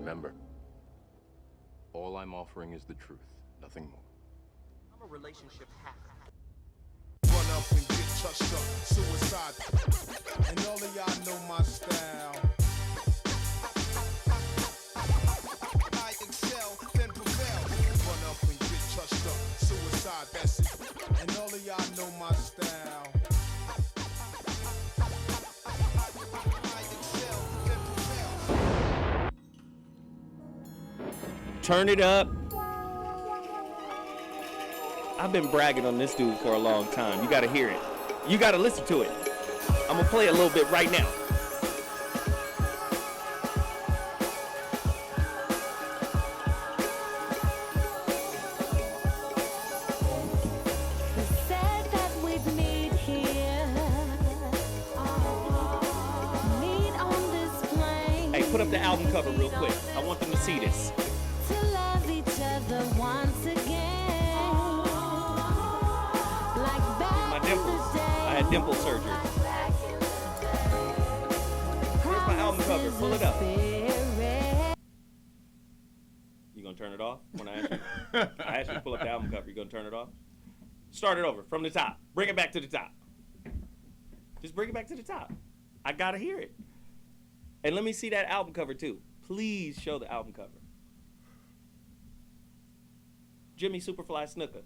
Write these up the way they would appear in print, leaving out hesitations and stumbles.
Remember, all I'm offering is the truth, nothing more. I'm a relationship hacker. Run up and get touched up, suicide. And all of y'all know my style. I excel, then prevail. Run up and get touched up, suicide, that's it. And all of y'all know my style. I excel, then prevail. Turn it up. I've been bragging on this dude for a long time. You gotta hear it. You gotta listen to it. I'm gonna play a little bit right now. Hey, put up the album cover real quick. I want them to see this. To love each other once again. My dimples. I had dimple surgery. Here's my album cover. Pull it up. You gonna turn it off when I ask you? I asked you to pull up the album cover. You gonna turn it off? Start it over from the top. Bring it back to the top. Just bring it back to the top. I gotta hear it. And let me see that album cover too. Please show the album cover. Jimmy Superfly Snuka.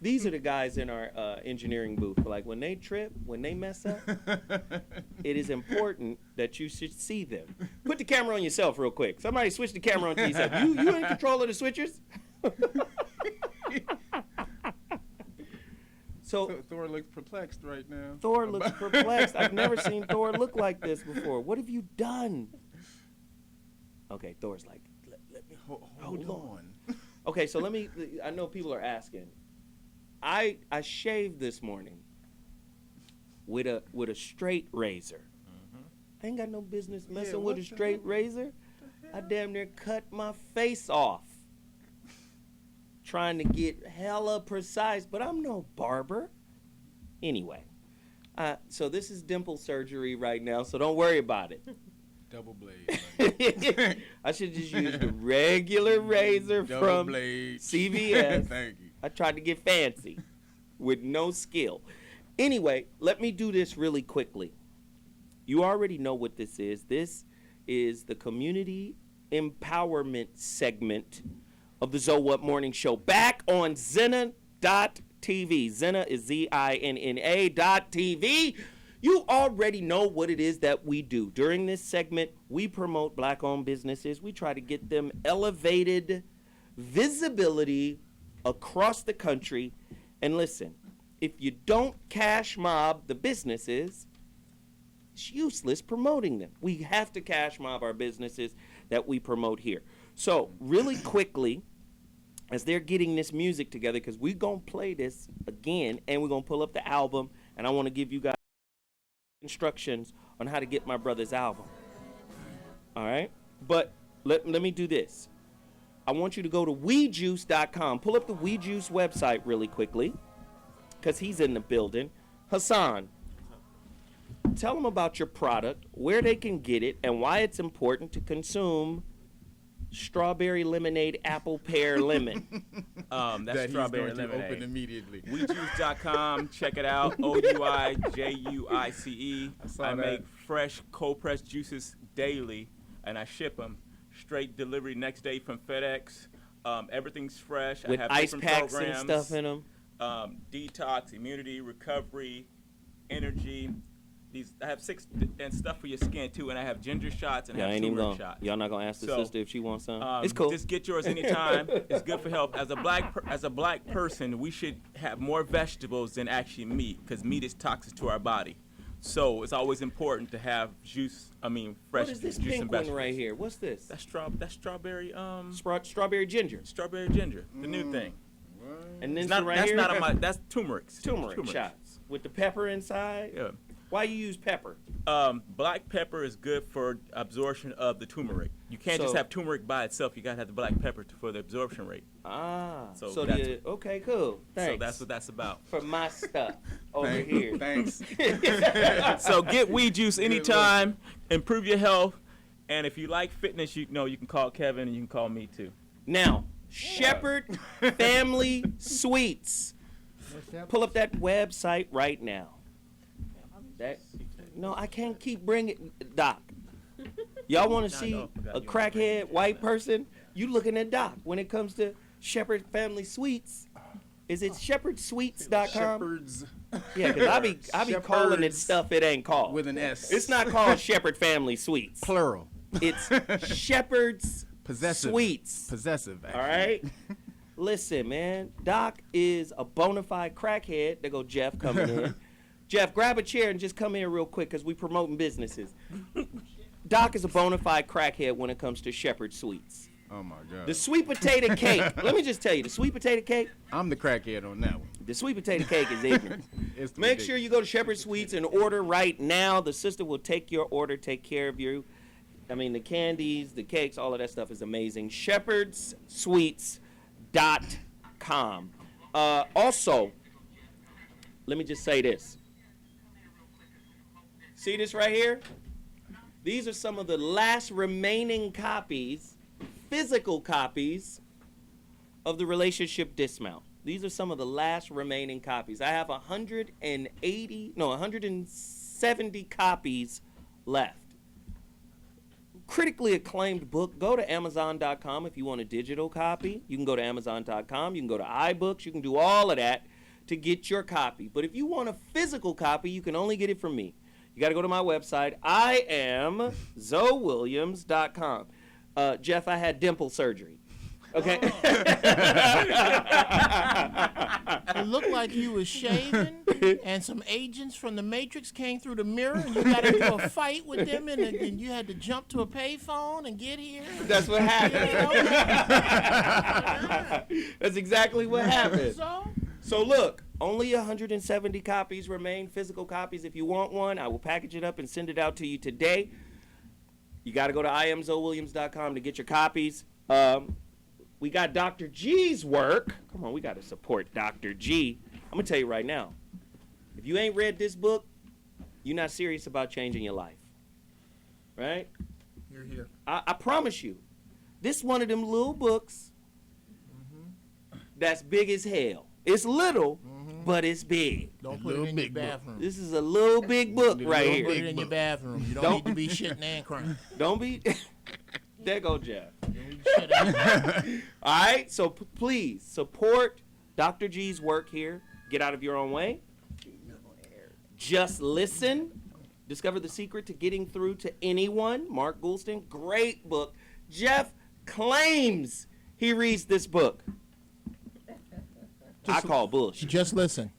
These are the guys in our engineering booth. Like when they trip, when they mess up, it is important that you should see them. Put the camera on yourself real quick. Somebody switch the camera on to yourself. You in control of the switchers? So Thor looks perplexed right now. Thor looks perplexed. I've never seen Thor look like this before. What have you done? Okay, Thor's like, let me hold on. Okay, so I know people are asking. I shaved this morning with a straight razor. I ain't got no business messing with a straight razor. I damn near cut my face off trying to get hella precise, but I'm no barber. Anyway, so this is dimple surgery right now, so don't worry about it. Double blade. I should just use the regular razor from blade. CVS. Thank you. I tried to get fancy with no skill. Anyway, let me do this really quickly. You already know what this is. This is the community empowerment segment of the Zo What Morning Show. Back on Zinna.tv. Zinna is ZINNA.TV. You already know what it is that we do. During this segment, we promote black-owned businesses. We try to get them elevated visibility across the country. And listen, if you don't cash mob the businesses, it's useless promoting them. We have to cash mob our businesses that we promote here. So really quickly, as they're getting this music together, because we're going to play this again, and we're going to pull up the album, and I want to give you guys instructions on how to get my brother's album. All right? But let me do this. I want you to go to wejuice.com. Pull up the WeJuice website really quickly, because he's in the building. Hassan, tell them about your product, where they can get it, and why it's important to consume strawberry lemonade, apple, pear, lemon. That's that strawberry he's going lemonade. to open immediately. WeJuice.com. Check it out. OUIJUICE. I make fresh, cold-pressed juices daily, and I ship them straight delivery next day from FedEx. Everything's fresh. With I have ice different packs programs, and stuff in them. Detox, immunity, recovery, energy. I have 6 and stuff for your skin too, and I have ginger shots and I have turmeric shots. Y'all not gonna ask the sister if she wants some? It's cool. Just get yours anytime. It's good for health. As a black person, we should have more vegetables than actually meat, because meat is toxic to our body. So it's always important to have fresh What is this juice pink and one vegetables. right here? What's this? That's strawberry. Strawberry ginger. Strawberry ginger, the new thing. And then That's turmeric. turmeric shots with the pepper inside. Yeah. Why you use pepper? Black pepper is good for absorption of the turmeric. You can't just have turmeric by itself. You gotta have the black pepper for the absorption rate. Okay, cool. Thanks. So that's what that's about. For my stuff over here. Thanks. So get weed juice anytime. Improve your health. And if you like fitness, you know you can call Kevin and you can call me too. Now, Shepherd Family Suites. Pull up that website right now. No, I can't keep bringing Doc. Y'all want to see a crackhead white person? You looking at Doc when it comes to Shepherd Family Suites. Is it shepherdssuites.com? Shepherds Yeah, because I be calling it stuff it ain't called. with an S. It's not called Shepherd Family Suites. plural. It's Shepherd's Possessive. Suites. Possessive, actually. All right? Listen, man. Doc is a bona fide crackhead. There go Jeff coming in. Jeff, grab a chair and just come in real quick because we promoting businesses. Doc is a bona fide crackhead when it comes to Shepherd Suites. Oh, my God. The sweet potato cake. Let me just tell you, the sweet potato cake, I'm the crackhead on that one. the sweet potato cake is ignorant. It's Make sure you go to Shepherd Suites and order right now. The sister will take your order, take care of you. I mean, the candies, the cakes, all of that stuff is amazing. shepherdssuites.com. Also, let me just say this. See this right here? These are some of the last remaining copies, physical copies, of the Relationship Dismount. These are some of the last remaining copies. I have 170 copies left. Critically acclaimed book. Go to Amazon.com if you want a digital copy. You can go to Amazon.com. You can go to iBooks. You can do all of that to get your copy. But if you want a physical copy, you can only get it from me. You got to go to my website. I am ZoeWilliams.com. Jeff, I had dimple surgery. Okay. It looked like you was shaving, and some agents from the Matrix came through the mirror, and you got into a fight with them, and you had to jump to a payphone and get here. That's what happened. That's exactly what happened. So look, only 170 copies remain, physical copies. If you want one, I will package it up and send it out to you today. You got to go to IamZoeWilliams.com to get your copies. We got Dr. G's work. Come on, we got to support Dr. G. I'm going to tell you right now, if you ain't read this book, you're not serious about changing your life. Right? You're here. I promise you, this one of them little books that's big as hell. It's little, but it's big. Don't put it in your bathroom. This is a little big book right Don't here. put it in your bathroom. You don't need to be shitting and crying. Don't be. There go Jeff. You don't need to shit and All right, so please support Dr. G's work here. Get out of your own way. Just listen. Discover the secret to getting through to anyone. Mark Goulston, great book. Jeff claims he reads this book. I call bullshit. Just listen.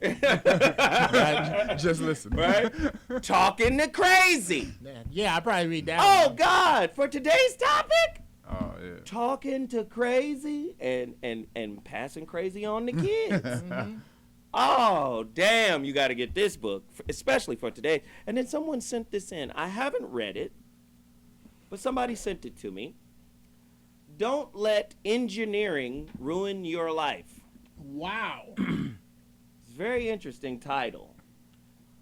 Just listen. Right? Talking to crazy. Yeah, I probably read that Oh one. God! For today's topic, Oh, yeah. talking to crazy and passing crazy on the kids. Oh damn! You got to get this book, especially for today. And then someone sent this in. I haven't read it, but somebody sent it to me. Don't let engineering ruin your life. Wow. It's a very interesting title.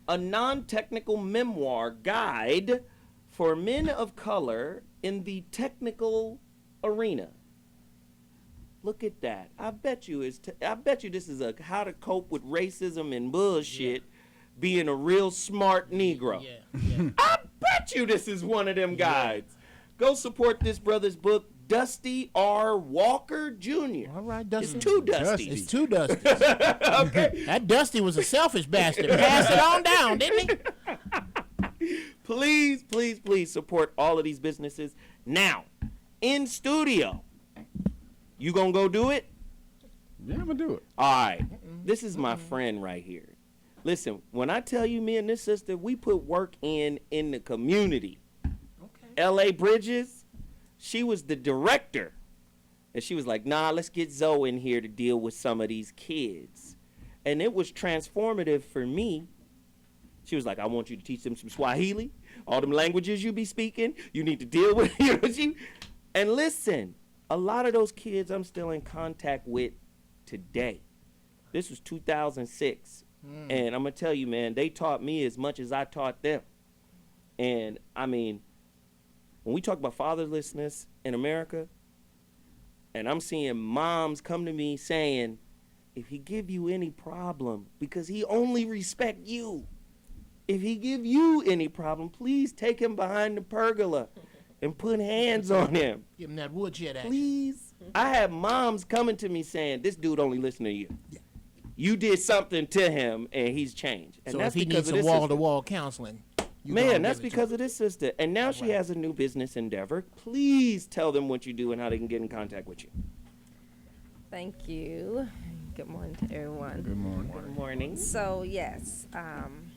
A non-technical memoir guide for men of color in the technical arena. Look at that. I bet you this is a how to cope with racism and bullshit being a real smart Negro. Yeah. I bet you this is one of them guides. Go support this brother's book, Dusty R. Walker Jr. All right, Dusty. It's two Dusties. It's two Dusties. Okay. That Dusty was a selfish bastard. Pass it on down, didn't he? Please, please, please support all of these businesses now. In studio. You gonna go do it? Yeah, I'm going to do it. All right. This is my friend right here. Listen, when I tell you me and this sister, we put work in the community. Okay. L.A. Bridges, she was the director. And she was like, nah, let's get Zoe in here to deal with some of these kids. And it was transformative for me. She was like, I want you to teach them some Swahili, all them languages you be speaking. You need to deal with, and listen, a lot of those kids I'm still in contact with today. This was 2006. And I'm going to tell you, man, they taught me as much as I taught them. And, I mean, when we talk about fatherlessness in America, and I'm seeing moms come to me saying, if he give you any problem, because he only respect you, if he give you any problem, please take him behind the pergola and put hands on him. Give him that woodshed action. Please. I have moms coming to me saying, this dude only listen to you. You did something to him and he's changed. And So that's if he because needs of some this wall-to-wall counseling, you Man, gonna that's give it to because him. of this sister. And now she has a new business endeavor. Please tell them what you do and how they can get in contact with you. Thank you. Good morning to everyone. Good morning. Good morning. So yes, I'm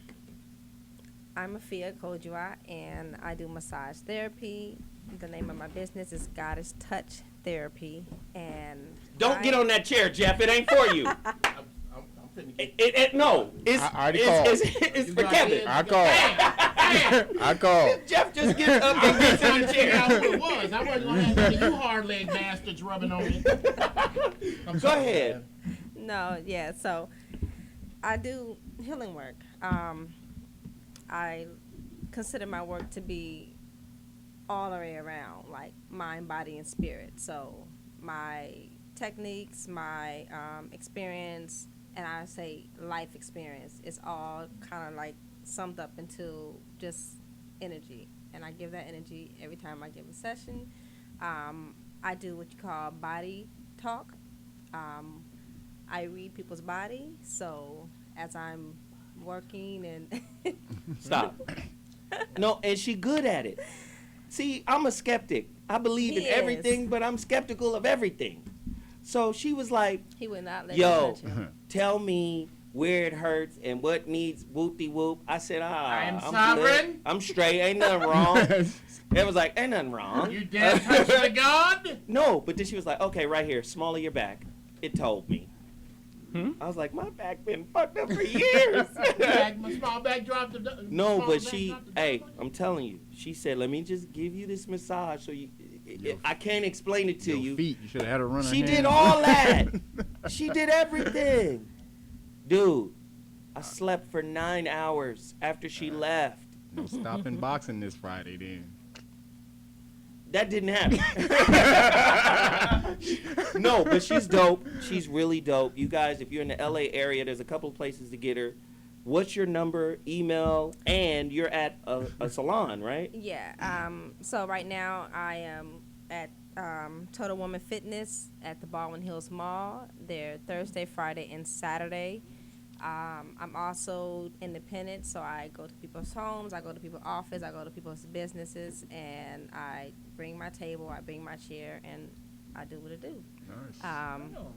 Afia Kojua, and I do massage therapy. The name of my business is Goddess Touch Therapy, and Don't get on that chair, Jeff. It ain't for you. No, it's I already called. It's for Kevin. I called. I called. Jeff just gets up and gets in the Figure out chair. who it was. I wasn't gonna have none of you hard-leg bastards rubbing on me. Go ahead. No, yeah. So I do healing work. I consider my work to be all the way around, like mind, body, and spirit. So my techniques, my experience, and I say life experience is all kind of like summed up into just energy. And I give that energy every time I give a session. I do what you call body talk. I read people's body, so as I'm working and Stop. No, and she good at it. See, I'm a skeptic. I believe in He is. everything, but I'm skeptical of everything. So she was like, he would not let yo, me touch him. tell me where it hurts and what needs whoop-de-whoop. I said, I'm good. sovereign. I'm straight. Ain't nothing wrong. It was like, ain't nothing wrong. You dare touch the God? No, but then she was like, okay, right here, small of your back. It told me. I was like, my back been fucked up for years. My small back dropped the No, small but back she, dropped the hey, double? I'm telling you, she said, let me just give you this massage so you, I can't explain it to Your you. feet. You should have had her run her She hands. did all that. She did everything. Dude, I slept for 9 hours after she left. No stopping boxing this Friday then. That didn't happen. No, but she's dope. She's really dope. You guys, if you're in the LA area, there's a couple of places to get her. What's your number, email, and you're at a salon, right? Yeah. So right now I am at Total Woman Fitness at the Baldwin Hills Mall. They're Thursday, Friday, and Saturday. I'm also independent, so I go to people's homes, I go to people's office, I go to people's businesses, and I bring my table, I bring my chair, and I do what I do. Nice.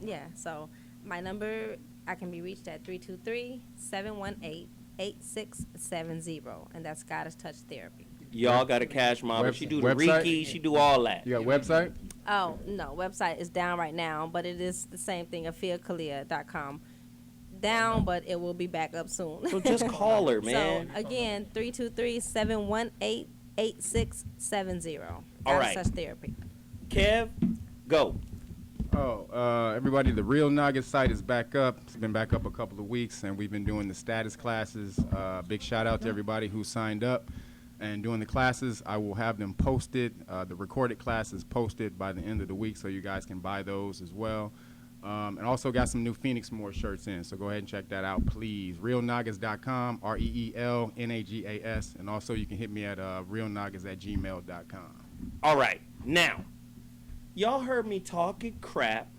Yeah, so my number, I can be reached at 323-718-8670, and that's Goddess Touch Therapy. Y'all got a cash model. She do the Website? Reiki. She do all that. You got a website? Oh, no, website is down right now, but it is the same thing, afiakalia.com. Down, but it will be back up soon. So just call her, man. So, again, 323-718-8670. All right. Touch Therapy. Kev, go. Everybody, the Real Nugget site is back up. It's been back up a couple of weeks, and we've been doing the status classes. Big shout out to everybody who signed up and doing the classes. I will have them posted, the recorded classes posted by the end of the week, so you guys can buy those as well. And also got some new Phoenix More shirts in, so go ahead and check that out, please. RealNagas.com, ReelNagas, and also you can hit me at realnagas@gmail.com. All right, now, y'all heard me talking crap.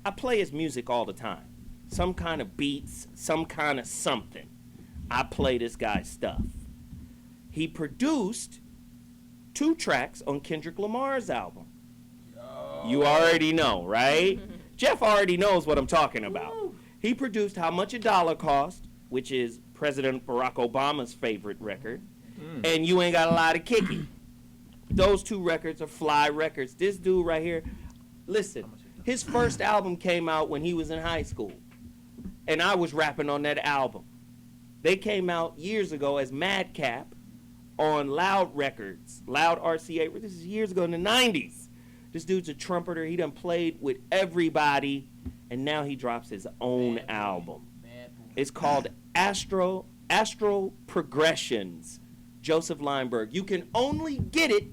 I play his music all the time. Some kind of beats, some kind of something. I play this guy's stuff. He produced 2 tracks on Kendrick Lamar's album. You already know, right? Jeff already knows what I'm talking about. He produced How Much a Dollar Cost, which is President Barack Obama's favorite record, and You Ain't Got a Lot of Kicky. Those 2 records are fly records. This dude right here, listen, his first album came out when he was in high school, and I was rapping on that album. They came out years ago as Madcap on Loud Records, Loud RCA. This is years ago in the 90s. This dude's a trumpeter. He done played with everybody, and now he drops his own album. It's called Astral Progressions. Joseph Lineberg. You can only get it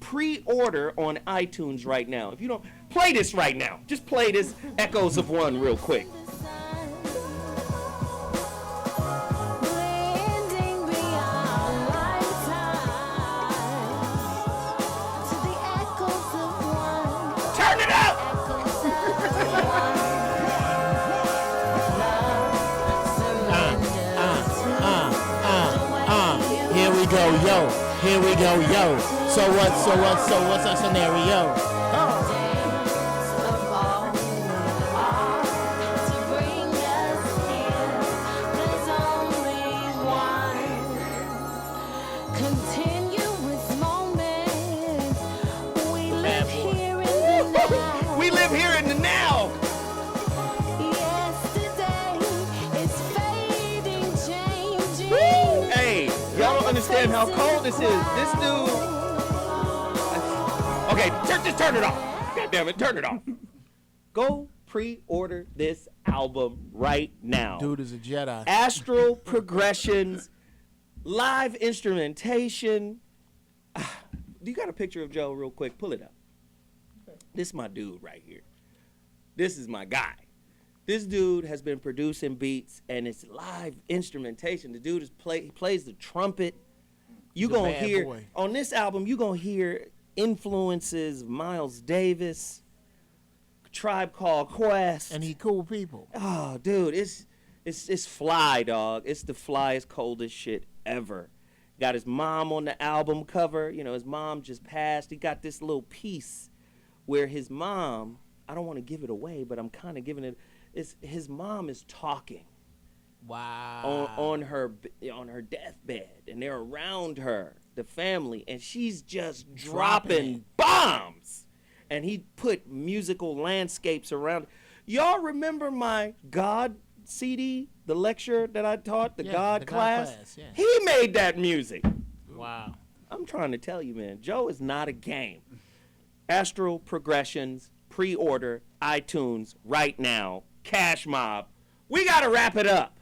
pre-order on iTunes right now. If you don't, play this right now. Just play this Echoes of One real quick. Blending beyond lifetime to the echoes of one. Turn it up! Echoes of one. Here we go, yo. Here we go, yo. So what's our scenario? We live here in the now. Hey, y'all don't understand how cold this is. This dude. Okay, just turn it off. God damn it, turn it off. Go pre-order this album right now. Dude is a Jedi. Astral progressions, live instrumentation. Do you got a picture of Joe real quick? Pull it up. This is my dude right here. This is my guy. This dude has been producing beats, and it's live instrumentation. The dude he plays the trumpet. You He's a gonna bad hear boy. on this album. You gonna hear influences Miles Davis, Tribe Called Quest, And he cool people. oh, dude, it's fly, dog. It's the flyest, coldest shit ever. Got his mom on the album cover. You know, his mom just passed. He got this little piece where his mom, I don't want to give it away, but I'm kind of giving it. His mom is talking Wow. on her deathbed, and they're around her, the family, and she's just dropping bombs. And he put musical landscapes around. Y'all remember my God CD, the lecture that I taught, the God class? Yeah. He made that music. Wow. I'm trying to tell you, man, Joe is not a game. Astral Progressions, pre-order, iTunes, right now, Cash Mob. We got to wrap it up.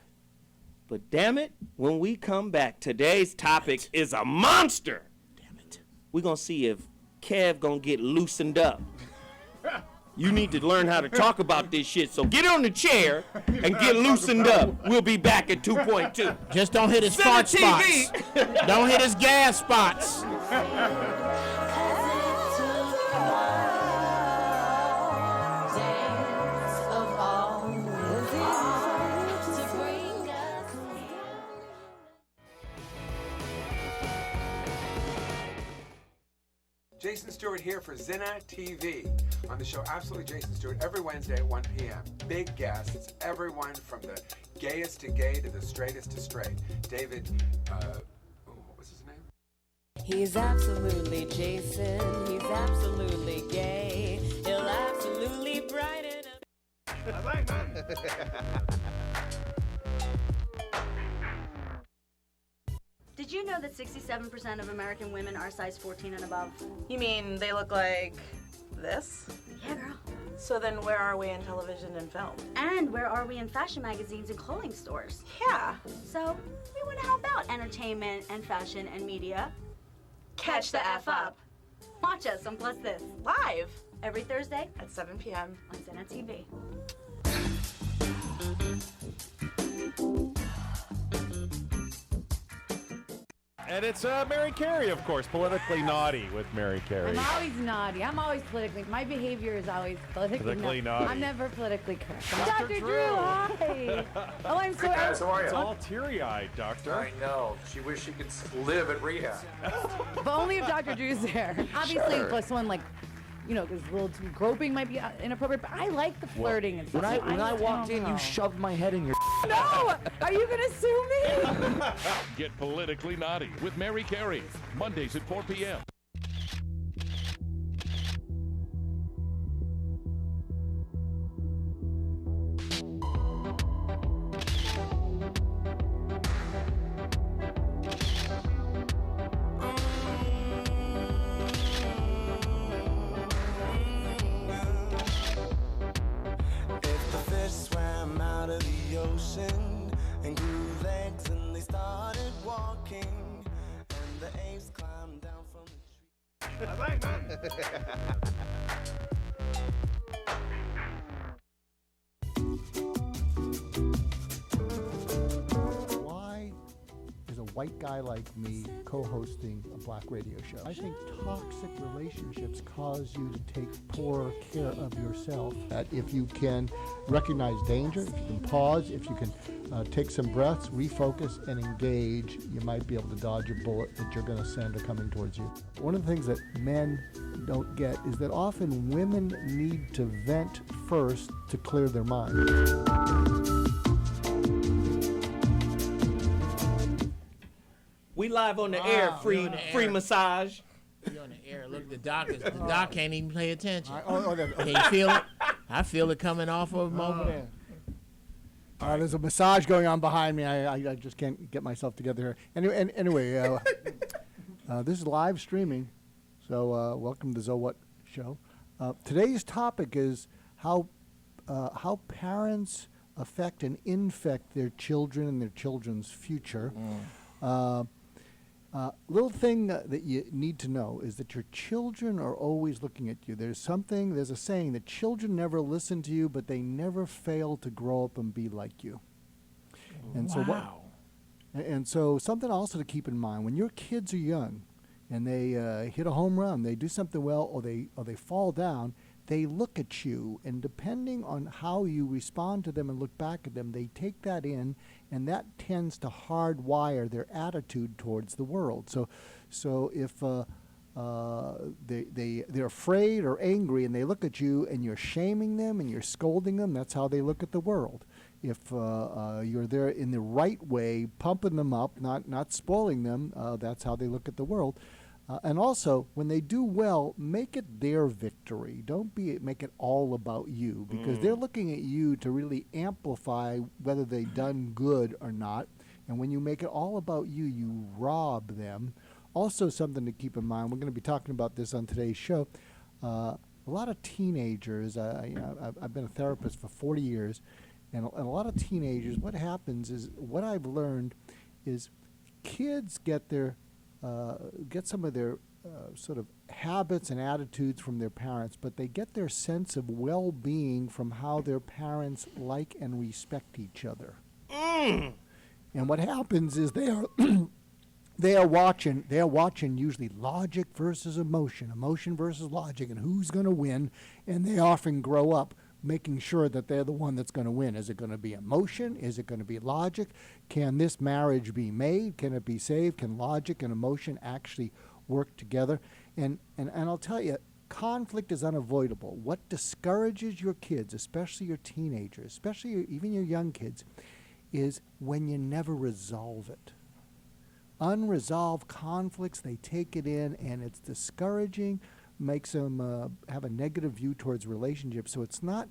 But damn it, when we come back, today's topic is a monster. Damn it. We're going to see if Kev going to get loosened up. You need to learn how to talk about this shit, so get on the chair and get loosened up. We'll be back at 2.2. Just don't hit his fart spots. Don't hit his gas spots. Jason Stewart here for Zinna TV. On the show Absolutely Jason Stewart every Wednesday at 1 p.m. Big guests, everyone from the gayest to gay to the straightest to straight. David, what was his name? He's absolutely Jason. He's absolutely gay. He'll absolutely brighten up. Did you know that 67% of American women are size 14 and above? You mean they look like this? Yeah, girl. So then where are we in television and film? And where are we in fashion magazines and clothing stores? Yeah. So we want to help out entertainment and fashion and media. Catch the F up. Watch us on Plus This. Live. Every Thursday At 7 p.m. on Zinna TV. And it's Mary Carey, of course, politically naughty with Mary Carey. I'm always naughty. I'm always politically. My behavior is always politically naughty. I'm never politically correct. Dr. Drew, hi. Oh, I'm so. Guys, how are you? It's all teary-eyed, Doctor. I know. She wished she could live at rehab. But only if Dr. Drew's there. Obviously, Sure. if someone like, you know, because a little too groping might be inappropriate. But I like the flirting and stuff. When I walked in, you shoved my head in your. No! Are you gonna sue me? Get politically naughty with Mary Carey. Mondays at 4 p.m. If the fish swam out of the ocean and grew legs and they started walking, and the apes climbed down from the Why is a white guy like me co-hosting a black radio show? I think toxic relationships cause you to take poorer care of yourself. That if you can recognize danger, if you can pause, if you can take some breaths, refocus, and engage, you might be able to dodge a bullet that you're going to send or coming towards you. One of the things that men don't get is that often women need to vent first to clear their mind. We live on the air, free massage. You on the air. Look, the doc can't even pay attention. Can you feel it? I feel it coming off of him over there. There's a massage going on behind me. I just can't get myself together here. Anyway, this is live streaming, so welcome to the So What Show. Today's topic is how parents affect and infect their children and their children's future. Little thing that you need to know is that your children are always looking at you. There's a saying that children never listen to you, but they never fail to grow up and be like you. And so something also to keep in mind, when your kids are young and they hit a home run, they do something well, or they fall down, they look at you, and depending on how you respond to them and look back at them, they take that in, and that tends to hardwire their attitude towards the world. So if they're afraid or angry and they look at you and you're shaming them and you're scolding them, that's how they look at the world. If you're there in the right way, pumping them up, not spoiling them, that's how they look at the world. And also, when they do well, make it their victory. Don't make it all about you, because they're looking at you to really amplify whether they've done good or not. And when you make it all about you, you rob them. Also, something to keep in mind, we're going to be talking about this on today's show. A lot of teenagers, I've been a therapist for 40 years, and a lot of teenagers, what happens is, what I've learned is kids get some of their sort of habits and attitudes from their parents, but they get their sense of well-being from how their parents like and respect each other. And what happens is they are watching usually logic versus emotion versus logic, and who's going to win, and they often grow up making sure that they're the one that's going to win. Is it going to be emotion? Is it going to be logic? Can this marriage be made? Can it be saved? Can logic and emotion actually work together? And I'll tell you, conflict is unavoidable. What discourages your kids, especially your teenagers, especially even your young kids, is when you never resolve it. Unresolved conflicts, they take it in, and it's discouraging, makes them have a negative view towards relationships. So it's not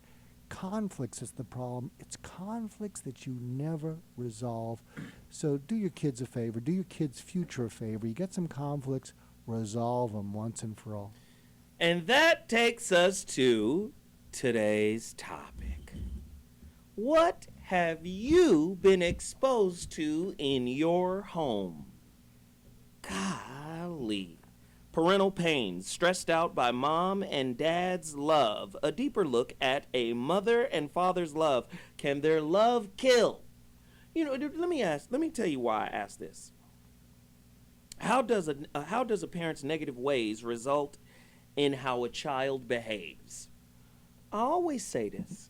conflicts that's the problem, it's conflicts that you never resolve. So do your kids a favor, do your kids' future a favor. You get some conflicts, resolve them once and for all. And that takes us to today's topic. What have you been exposed to in your home? Golly. Parental Pains, Stressed Out by Mom and Dad's Love. A deeper look at a mother and father's love. Can their love kill? You know, let me tell you why I asked this. How does a parent's negative ways result in how a child behaves? I always say this.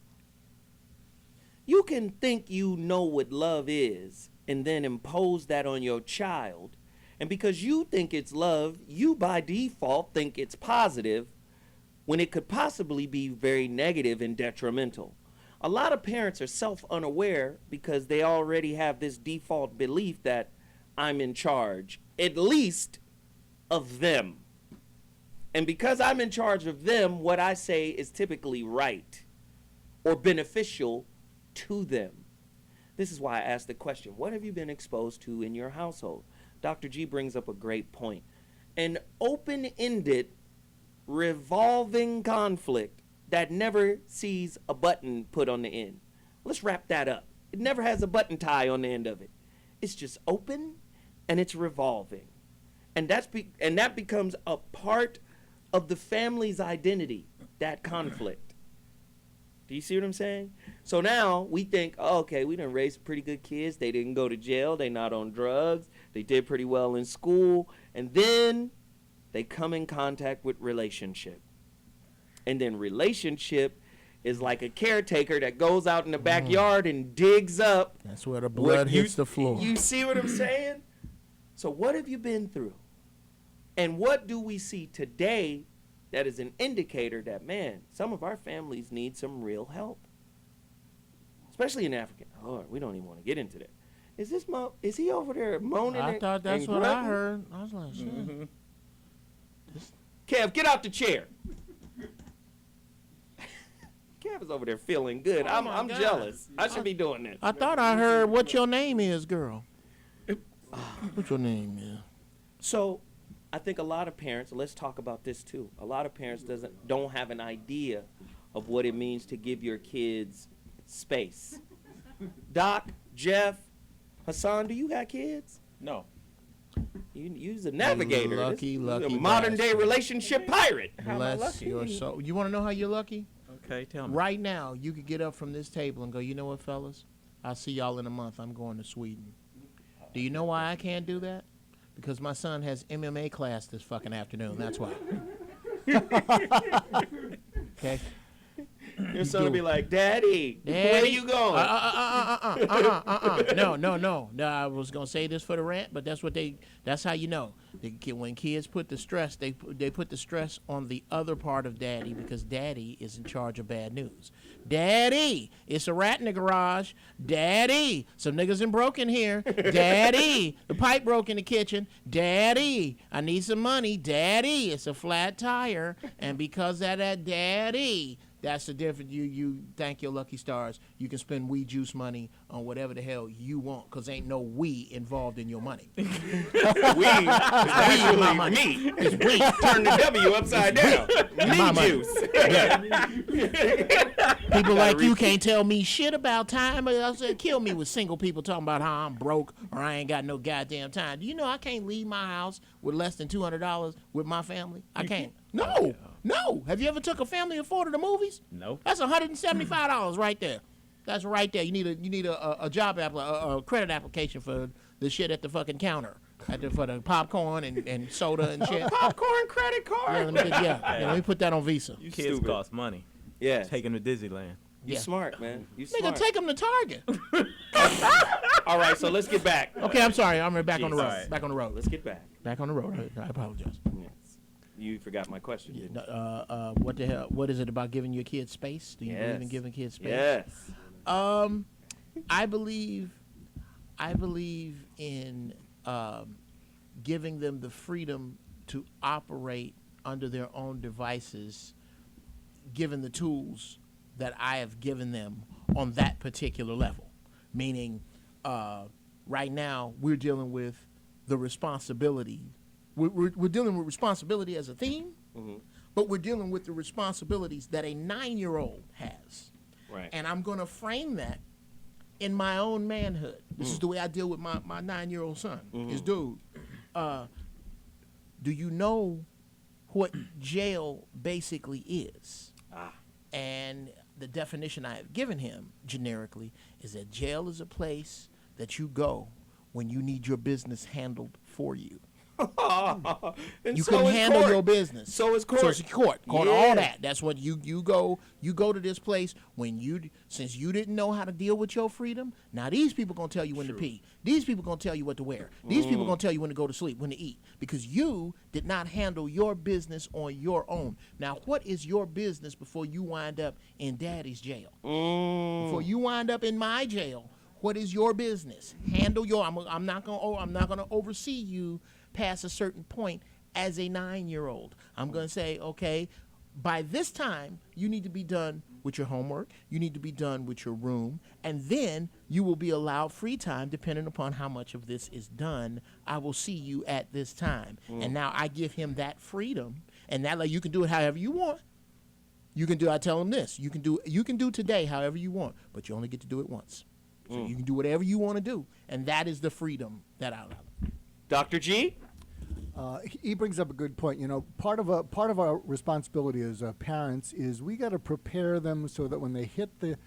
You can think you know what love is and then impose that on your child. And because you think it's love, you by default think it's positive when it could possibly be very negative and detrimental. A lot of parents are self-unaware because they already have this default belief that I'm in charge, at least of them. And because I'm in charge of them, what I say is typically right or beneficial to them. This is why I asked the question, what have you been exposed to in your household? Dr. G brings up a great point. An open-ended, revolving conflict that never sees a button put on the end. Let's wrap that up. It never has a button tie on the end of it. It's just open and it's revolving. And that becomes a part of the family's identity, that conflict. Do you see what I'm saying? So now we think, oh, okay, we done raised pretty good kids. They didn't go to jail. They not on drugs. They did pretty well in school. And then they come in contact with relationship. And then relationship is like a caretaker that goes out in the backyard and digs up. That's where the blood hits the floor. You see what I'm saying? So what have you been through? And what do we see today that is an indicator that, man, some of our families need some real help? Especially in Africa. Lord, we don't even want to get into that. Is he over there moaning? I thought that's what I heard. I was like, shit. Mm-hmm. Kev, get out the chair. Kev is over there feeling good. I'm jealous. I should be doing this. I thought I heard what your name is, girl. What's your name is? So, I think a lot of parents, let's talk about this too. A lot of parents don't have an idea of what it means to give your kids space. Doc, Jeff, Hassan, do you got kids? No. You's a navigator. Lucky a modern day relationship pirate. Bless your soul. You want to know how you're lucky? Okay, tell me. Right now, you could get up from this table and go, you know what, fellas? I'll see y'all in a month. I'm going to Sweden. Do you know why I can't do that? Because my son has MMA class this fucking afternoon. That's why. Okay? Your son will be like, Daddy, where are you going? No. I was gonna say this for the rant, but that's how you know. When kids put the stress, they put the stress on the other part of daddy because daddy is in charge of bad news. Daddy, it's a rat in the garage. Daddy, some niggas in broken here. Daddy, the pipe broke in the kitchen. Daddy, I need some money. Daddy, it's a flat tire. And because of that, daddy, that's the difference. You thank your lucky stars. You can spend weed juice money on whatever the hell you want, because ain't no we involved in your money. We is actually me. It's we. Turn the W upside down. Me juice. People like you can't tell me shit about time. I said, kill me with single people talking about how I'm broke or I ain't got no goddamn time. Do you know I can't leave my house with less than $200 with my family? I can't. No. Have you ever took a family of 4 to the movies? No. That's $175 right there. That's right there. You need a job a credit application for the shit at the fucking counter, for the popcorn and soda and shit. Popcorn credit card. Let me put that on Visa. You kids cost money. Yeah. Take them to Disneyland. You smart, man. You Nigga, smart. take them to Target. All right, so let's get back. Okay, I'm sorry. I'm back on the road. Right. Back on the road. Let's get back. Back on the road. I apologize. Yes. You forgot my question, didn't you? What the hell? What is it about giving your kids space? Do you believe in giving kids space? Yes. I believe in giving them the freedom to operate under their own devices, given the tools that I have given them on that particular level. Meaning, right now we're dealing with the responsibility. We're dealing with responsibility as a theme, but we're dealing with the responsibilities that a 9-year-old has. Right. And I'm going to frame that in my own manhood. This is the way I deal with my 9-year-old son. Is, dude, do you know what jail basically is? And the definition I have given him generically is that jail is a place that you go when you need your business handled for you. You can handle your business. So is court. So it's court, all that. That's what you go. You go to this place when since you didn't know how to deal with your freedom. Now these people gonna tell you when to pee. These people gonna tell you what to wear. These people gonna tell you when to go to sleep, when to eat, because you did not handle your business on your own. Now, what is your business before you wind up in daddy's jail? Before you wind up in my jail, what is your business? Handle your. I'm not gonna oversee you past a certain point as a 9-year-old. I'm going to say, okay, by this time, you need to be done with your homework. You need to be done with your room. And then you will be allowed free time depending upon how much of this is done. I will see you at this time. And now I give him that freedom. And that, like, you can do it however you want. I tell him this. You can do today however you want, but you only get to do it once. So you can do whatever you want to do. And that is the freedom that I allow. Dr. G? He brings up a good point. You know, part of our responsibility as parents is we got to prepare them so that when they hit the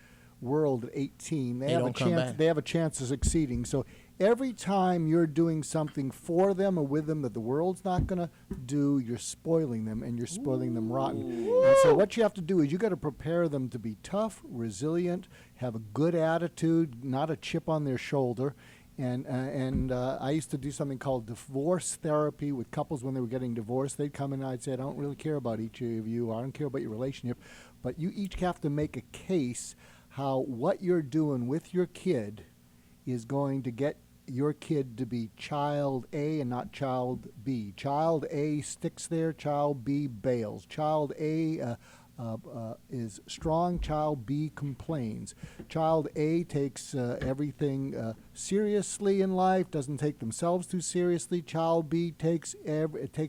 world at 18, they have a don't come chance. back. They have a chance of succeeding. So every time you're doing something for them or with them that the world's not going to do, you're spoiling them, and you're spoiling them rotten. And so what you have to do is you got to prepare them to be tough, resilient, have a good attitude, not a chip on their shoulder. And I used to do something called divorce therapy with couples when they were getting divorced. They'd come in and I'd say, I don't really care about each of you. I don't care about your relationship. But you each have to make a case how what you're doing with your kid is going to get your kid to be child A and not child B. Child A sticks there, child B bails. Child A is strong, child B complains. Child A takes everything seriously in life, doesn't take themselves too seriously. Child B takes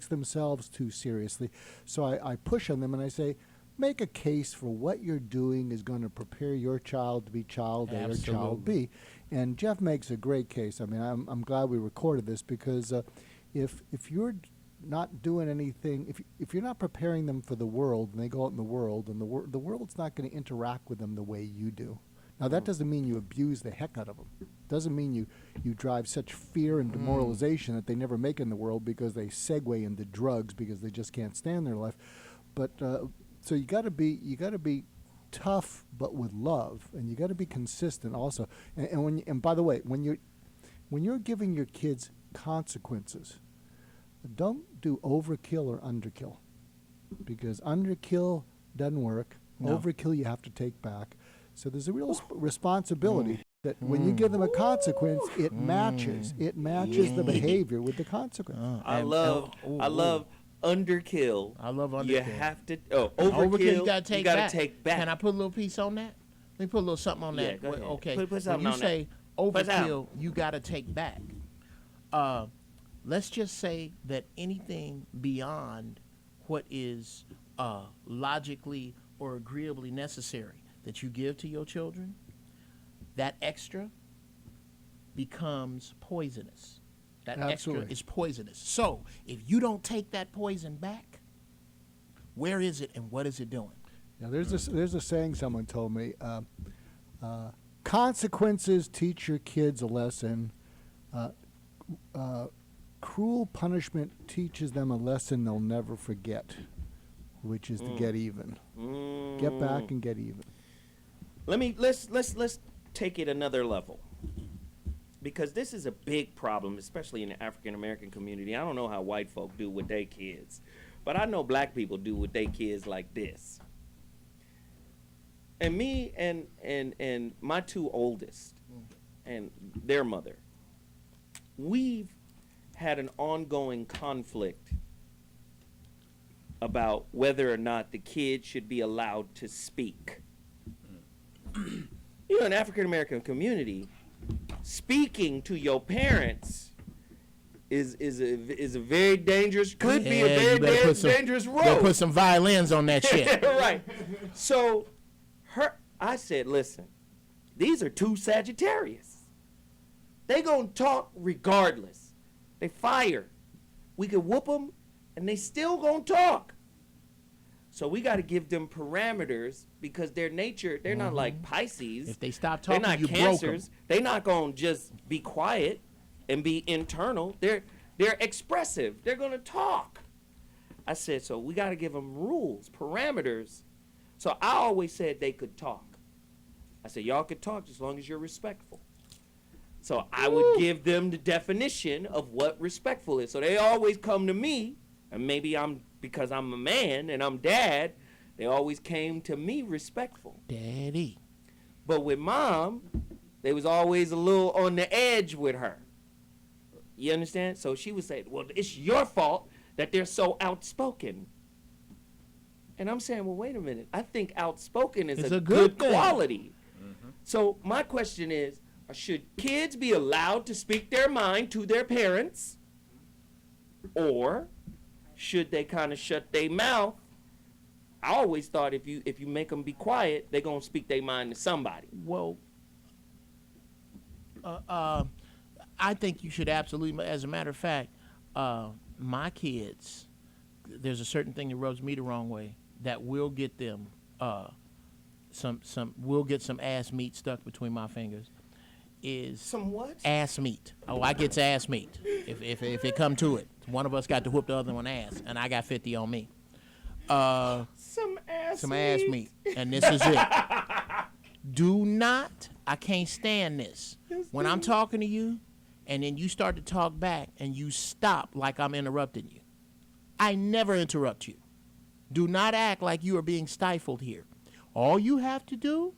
themselves too seriously. So I push on them and I say, make a case for what you're doing is going to prepare your child to be child A or child B. And Jeff makes a great case. I mean, I'm glad we recorded this because if you're not doing anything, if you're not preparing them for the world and they go out in the world, and the world's not going to interact with them the way you do. Now, that doesn't mean you abuse the heck out of them. Doesn't mean you drive such fear and demoralization that they never make it in the world because they segue into drugs because they just can't stand their life. But so you got to be tough, but with love, and you got to be consistent also. And by the way, when you're giving your kids consequences, don't do overkill or underkill, because underkill doesn't work. No. Overkill you have to take back. So there's a real responsibility that when you give them a consequence, it matches the behavior with the consequence. I love underkill. I love underkill. You have to overkill. You gotta take back. Can I put a little piece on that? Let me put a little something on that. go ahead. Okay. Put when something you on say that. Put overkill, you gotta take back. Let's just say that anything beyond what is logically or agreeably necessary that you give to your children, that extra becomes poisonous. That Absolutely. extra is poisonous. So if you don't take that poison back, where is it and what is it doing? Now, there's a saying someone told me, consequences teach your kids a lesson. Cruel punishment teaches them a lesson they'll never forget, which is to get even. Get back and get even. Let's take it another level, because this is a big problem, especially in the African American community. I don't know how white folk do with their kids, but I know black people do with their kids like this. And me and my two oldest and their mother, we've had an ongoing conflict about whether or not the kid should be allowed to speak. You know, in the African American community, speaking to your parents is a very dangerous, could be a very dangerous road. Better put some violins on that shit. Right. So I said, listen, these are two Sagittarius. They gonna talk regardless. They fire. We could whoop them, and they still gonna talk. So we got to give them parameters, because their nature, they're not like Pisces. If they stop talking, they're not you Cancers. broke 'em. They're not gonna just be quiet and be internal. They're expressive. They're gonna talk. I said, so we got to give them rules, parameters. So I always said they could talk. I said, y'all could talk as long as you're respectful. So I would give them the definition of what respectful is. So they always come to me, and maybe because I'm a man and I'm dad, they always came to me respectful. Daddy. But with mom, they was always a little on the edge with her. You understand? So she would say, well, it's your fault that they're so outspoken. And I'm saying, well, wait a minute. I think outspoken is a good quality. So my question is, should kids be allowed to speak their mind to their parents? Or should they kind of shut their mouth? I always thought if you make them be quiet, they're going to speak their mind to somebody. Well, I think you should absolutely, as a matter of fact, my kids, there's a certain thing that rubs me the wrong way that will get them will get some ass meat stuck between my fingers. Is some what? Ass meat. Oh, I get ass meat. If it come to it, one of us got to whoop the other one ass, and I got 50 on me. Some ass meat, and this is it. Do not. I can't stand this. When I'm talking to you, and then you start to talk back, and you stop like I'm interrupting you. I never interrupt you. Do not act like you are being stifled here. All you have to do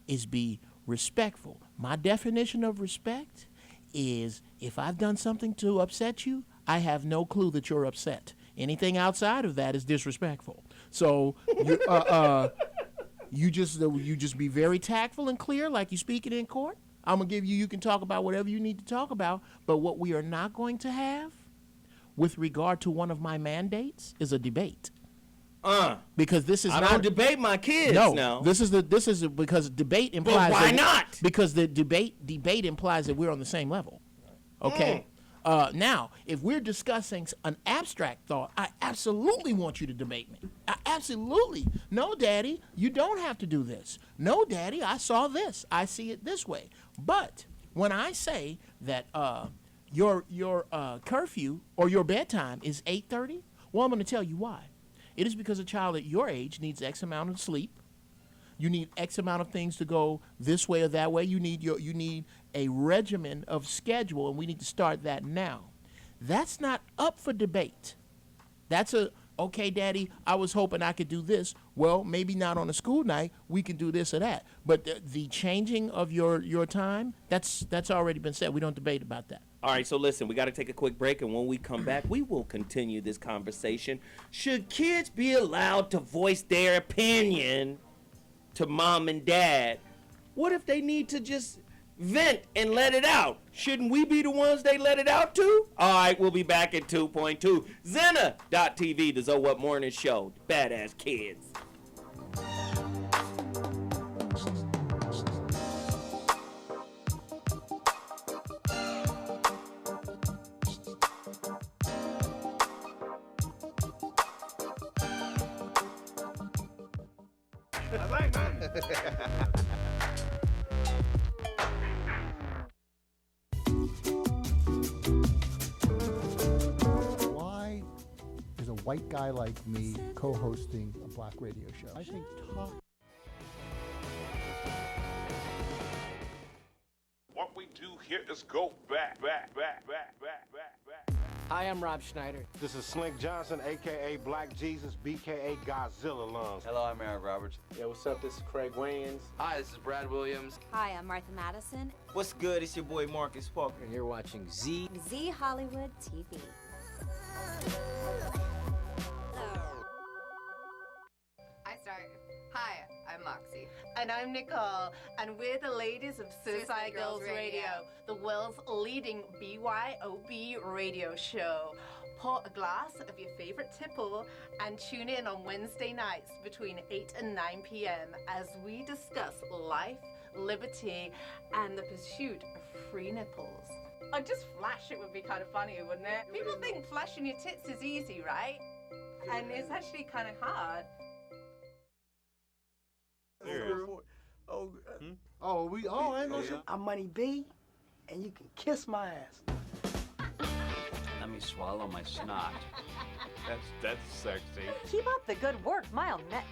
is be respectful. My definition of respect is if I've done something to upset you, I have no clue that you're upset. Anything outside of that is disrespectful. So you just be very tactful and clear like you speak it in court. I'm going to give you can talk about whatever you need to talk about, but what we are not going to have with regard to one of my mandates is a debate. Because this is I not don't debate my kids no, now. This is because debate implies why not? Because the debate implies that we're on the same level. Okay? Now, if we're discussing an abstract thought, I absolutely want you to debate me. I absolutely. No, Daddy, you don't have to do this. No, Daddy, I saw this. I see it this way. But when I say that your curfew or your bedtime is 8:30, well, I'm going to tell you why. It is because a child at your age needs X amount of sleep. You need X amount of things to go this way or that way. You need a regimen of schedule, and we need to start that now. That's not up for debate. That's okay, Daddy, I was hoping I could do this. Well, maybe not on a school night. We can do this or that. But the changing of your time, that's already been said. We don't debate about that. All right, so listen, we got to take a quick break, and when we come back, we will continue this conversation. Should kids be allowed to voice their opinion to mom and dad? What if they need to just vent and let it out? Shouldn't we be the ones they let it out to? All right, we'll be back at 2.2. Zena.tv, the Zo What Morning Show. Badass kids. Why is a white guy like me co-hosting a black radio show? I think talk. What we do here is go back. Hi, I'm Rob Schneider. This is Slink Johnson, a.k.a. Black Jesus, b.k.a. Godzilla Lungs. Hello, I'm Aaron Roberts. Yeah, what's up? This is Craig Wayans. Hi, this is Brad Williams. Hi, I'm Martha Madison. What's good? It's your boy Marcus Parker. And you're watching Z Hollywood TV. I start. Hi, I'm Moxie. And I'm Nicole, and we're the ladies of Suicide Girls Radio, the world's leading BYOB radio show. Pour a glass of your favorite tipple and tune in on Wednesday nights between 8 and 9 p.m. as we discuss life, liberty, and the pursuit of free nipples. Oh, just flash it would be kind of funny, wouldn't it? People think flashing your tits is easy, right? And it's actually kind of hard. I'm Money B, and you can kiss my ass. Let me swallow my snot. That's sexy. Keep up the good work, Mile Net.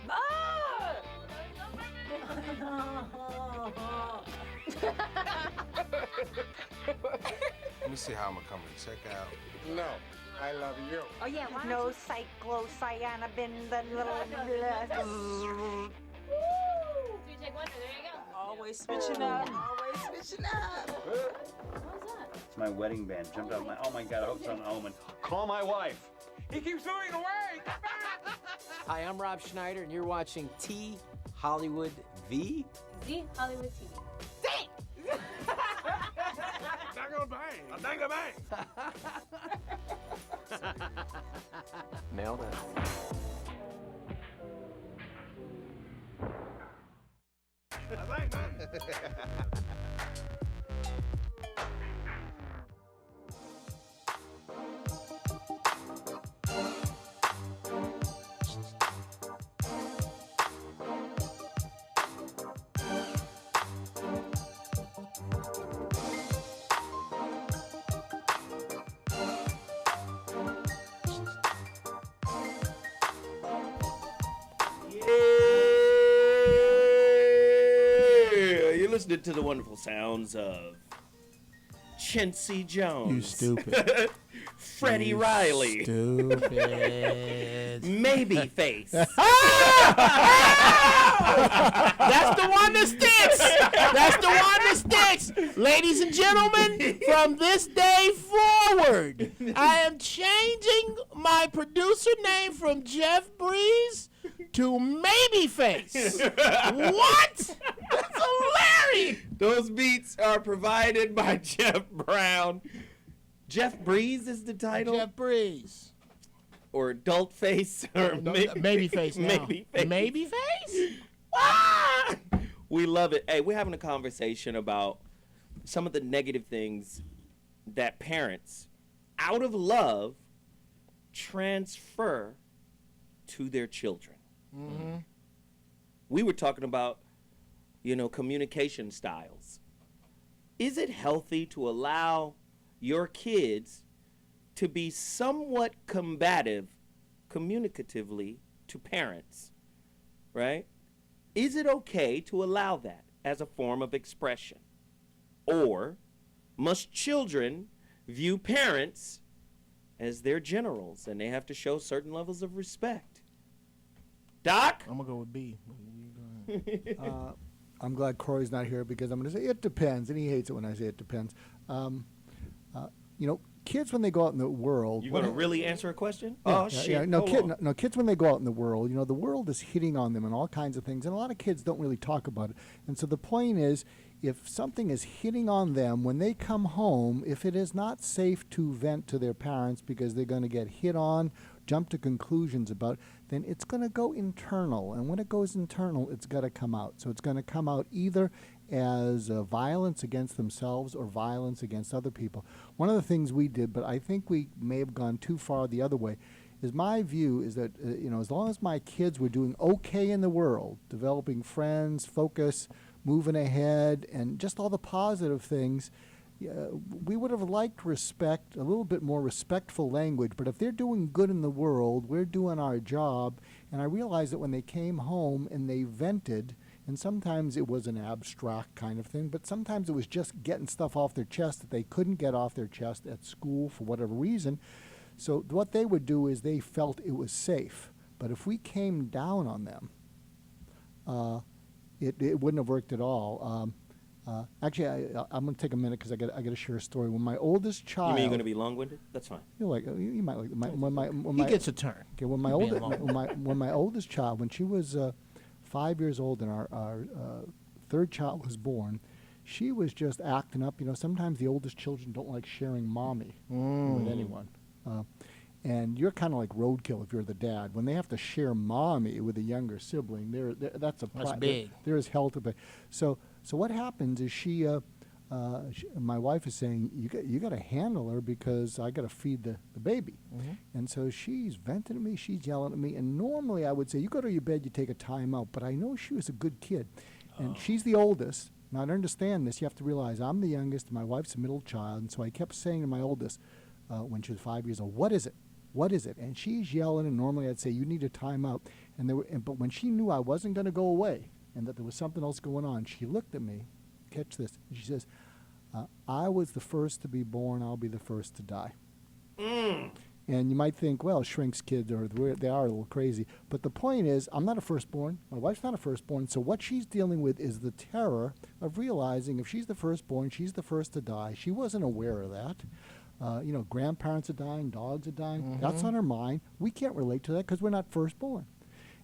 Let me see how I'm gonna come and check out. No, I love you. Oh yeah, why No cyclocyanabin, the little. Always switching up. Always switching up. It's my wedding band. Jumped out of my. Oh my God! I hope it's not an omen. Call my wife. He keeps moving away. Hi, I'm Rob Schneider, and you're watching T Hollywood V. Z Hollywood TV. I'm not gonna bang. Nailed it. listening to the wonderful sounds of Chauncey Jones. You stupid. Freddie You Riley. Stupid. Maybe face. That's the one that sticks. That's the one that sticks. Ladies and gentlemen, from this day forward, I am changing my producer name from Jeff Breeze to Maybeface. What? That's hilarious. Those beats are provided by Jeff Brown. Jeff Breeze is the title? Jeff Breeze. Or Adult Face? Or Maybeface now. Maybeface? Ah! We love it. Hey, we're having a conversation about some of the negative things that parents, out of love, transfer to their children. Mm-hmm. We were talking about, communication styles. Is it healthy to allow your kids to be somewhat combative communicatively to parents, right? Is it okay to allow that as a form of expression? Or must children view parents as their generals and they have to show certain levels of respect? Doc? I'm going to go with B. I'm glad Corey's not here because I'm going to say it depends, and he hates it when I say it depends. Kids when they go out in the world. You going to really answer a question? Yeah, oh, shit. Yeah, no, kids when they go out in the world, the world is hitting on them and all kinds of things, and a lot of kids don't really talk about it. And so the point is, if something is hitting on them when they come home, if it is not safe to vent to their parents because they're going to get hit on, jump to conclusions about, then it's going to go internal. And when it goes internal, it's got to come out. So it's going to come out either as violence against themselves or violence against other people. One of the things we did, but I think we may have gone too far the other way, is my view is that, as long as my kids were doing okay in the world, developing friends, focus, moving ahead, and just all the positive things, we would have liked respect, a little bit more respectful language. But if they're doing good in the world, we're doing our job. And I realized that when they came home and they vented, and sometimes it was an abstract kind of thing, but sometimes it was just getting stuff off their chest that they couldn't get off their chest at school for whatever reason. So what they would do is they felt it was safe. But if we came down on them, it wouldn't have worked at all. Actually, I'm going to take a minute because I got to share a story. When my oldest child, You mean you're going to be long-winded? That's fine. You might like He gets a turn. Okay, when my oldest child, when she was 5 years old and our third child was born, she was just acting up. Sometimes the oldest children don't like sharing mommy with anyone. And you're kind of like roadkill if you're the dad. When they have to share mommy with a younger sibling, that's big. There is hell to pay. So what happens is my wife is saying, you got to handle her because I got to feed the baby. Mm-hmm. And so she's venting at me, she's yelling at me. And normally I would say, you go to your bed, you take a time out. But I know she was a good kid. And she's the oldest. Now, to understand this, you have to realize I'm the youngest, and my wife's the middle child. And so I kept saying to my oldest when she was 5 years old, what is it? What is it? And she's yelling, and normally I'd say, you need a time out. But when she knew I wasn't going to go away and that there was something else going on, she looked at me, catch this, and she says, I was the first to be born, I'll be the first to die. And you might think, well, shrinks kids, they are a little crazy. But the point is, I'm not a firstborn. My wife's not a firstborn. So what she's dealing with is the terror of realizing if she's the firstborn, she's the first to die. She wasn't aware of that. Grandparents are dying, dogs are dying. Mm-hmm. That's on her mind. We can't relate to that because we're not firstborn.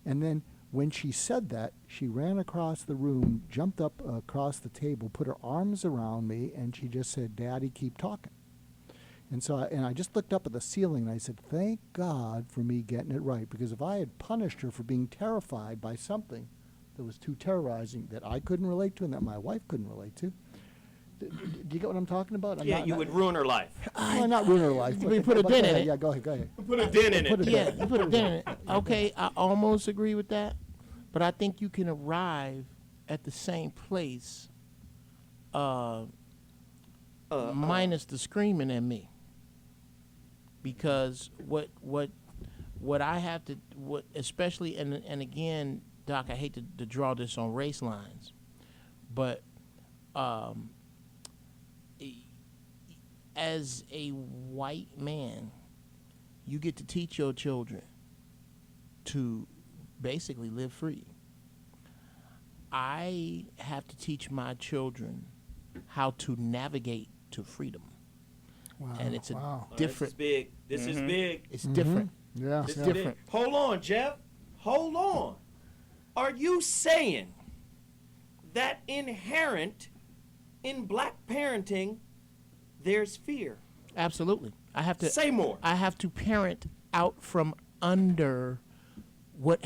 And then when she said that, she ran across the room, jumped up across the table, put her arms around me, and she just said, Daddy, keep talking. And so I just looked up at the ceiling, and I said, thank God for me getting it right, because if I had punished her for being terrified by something that was too terrorizing that I couldn't relate to and that my wife couldn't relate to, do you get what I'm talking about? You would ruin her life. Not ruin her life. You put a dent in it. Yeah, go ahead. Put a dent in it. You put a dent in it. Okay, I almost agree with that, but I think you can arrive at the same place minus the screaming at me. Because what I have to, especially, and again, Doc, I hate to draw this on race lines, but as a white man, you get to teach your children to basically live free. I have to teach my children how to navigate to freedom. Wow. And it's a This different. is big. This is big. It's different. Yeah. It's yeah. different. Hold on, Jeff. Hold on. Are you saying that inherent in black parenting, there's fear? Absolutely. I have to say more. I have to parent out from under what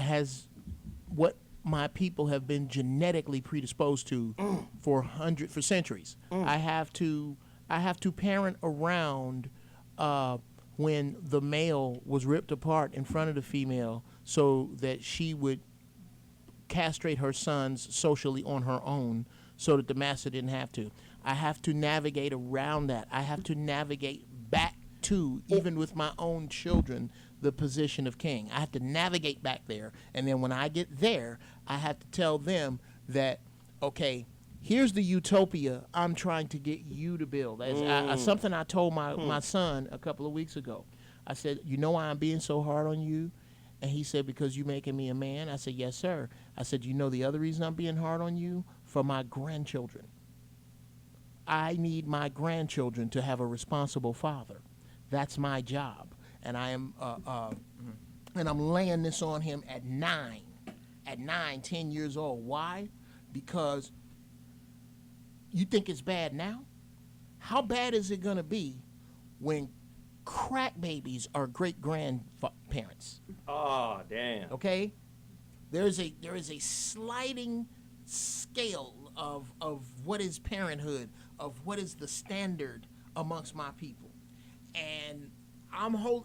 my people have been genetically predisposed to for centuries. I have to parent around when the male was ripped apart in front of the female so that she would castrate her sons socially on her own so that the master didn't have to. I have to navigate around that. I have to navigate back to, even with my own children, the position of king. I have to navigate back there. And then when I get there, I have to tell them that, okay, here's the utopia I'm trying to get you to build. Something I told my son a couple of weeks ago. I said, you know why I'm being so hard on you? And he said, because you're making me a man. I said, yes, sir. I said, you know the other reason I'm being hard on you? For my grandchildren. I need my grandchildren to have a responsible father. That's my job. And I am, and I'm laying this on him at 10 years old. Why? Because you think it's bad now? How bad is it going to be when crack babies are great-grandparents? Oh, damn. Okay? There is a sliding scale of what is parenthood, of what is the standard amongst my people. And I'm up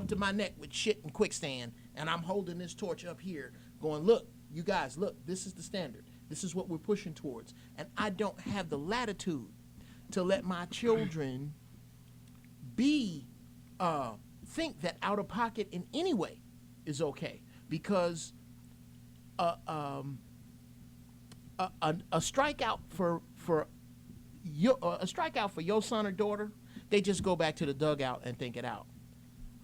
to my neck with shit and quicksand, and I'm holding this torch up here going, look, you guys, look, this is the standard. This is what we're pushing towards. And I don't have the latitude to let my children think that out of pocket in any way is okay, because a strikeout for your son or daughter, they just go back to the dugout and think it out.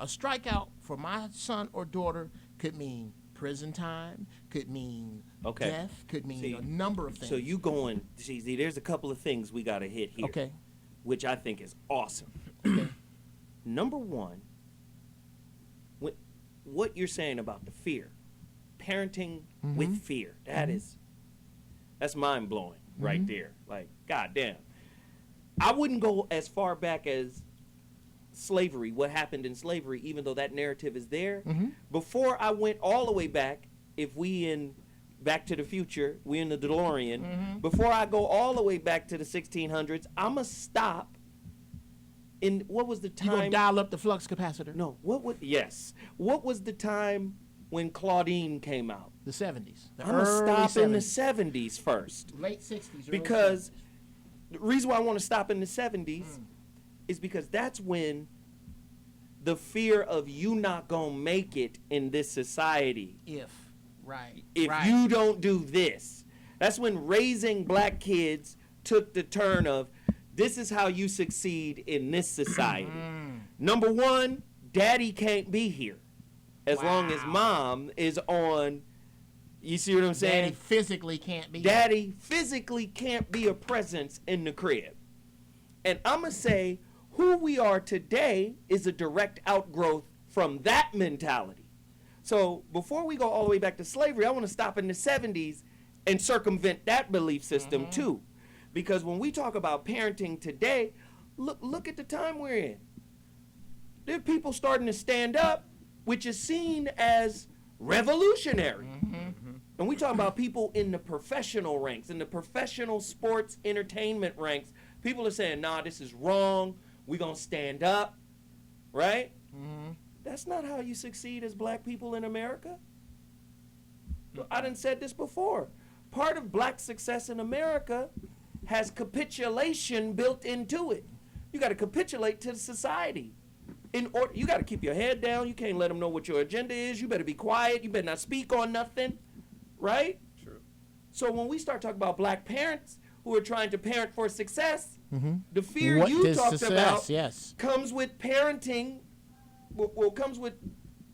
A strikeout for my son or daughter could mean prison time, could mean death, could mean a number of things. So you going, see, there's a couple of things we got to hit here, okay, which I think is awesome. Number one, what you're saying about the fear, parenting with fear, that's mind-blowing right there. Like, goddamn. I wouldn't go as far back as slavery, what happened in slavery, even though that narrative is there. Before I went all the way back, if we in Back to the Future, we in the DeLorean, before I go all the way back to the 1600s, I'm going to stop in, what was the time? You going to dial up the flux capacitor? No, what was the time when Claudine came out? The 70s. I'm going to stop in the 70s first. Late 60s. Because the reason why I want to stop in the 70s is because that's when the fear of you not going to make it in this society. If you don't do this. That's when raising black kids took the turn of, this is how you succeed in this society. Number one, daddy can't be here as long as mom is on. You see what I'm saying? Daddy physically can't be. Daddy physically can't be a presence in the crib. And I'm going to say who we are today is a direct outgrowth from that mentality. So before we go all the way back to slavery, I want to stop in the 70s and circumvent that belief system too. Because when we talk about parenting today, look at the time we're in. There are people starting to stand up, which is seen as revolutionary. And we talk about people in the professional ranks, in the professional sports entertainment ranks. People are saying, nah, this is wrong. We're going to stand up, right? That's not how you succeed as black people in America. I done said this before. Part of black success in America has capitulation built into it. You got to capitulate to society. In order, you got to keep your head down. You can't let them know what your agenda is. You better be quiet. You better not speak on nothing, right? True. So when we start talking about black parents who are trying to parent for success, the fear Mm-hmm. What you is talked success? about Yes. comes with parenting, well, comes with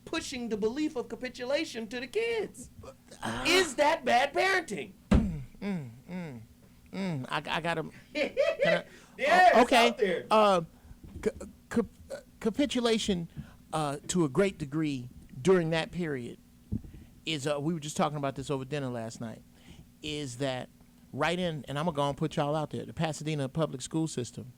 pushing the belief of capitulation to the kids. Is that bad parenting? I gotta. Yeah, it's okay. out there. Capitulation, to a great degree, during that period, is we were just talking about this over dinner last night. Is that right in? And I'm gonna go and put y'all out there. The Pasadena public school system,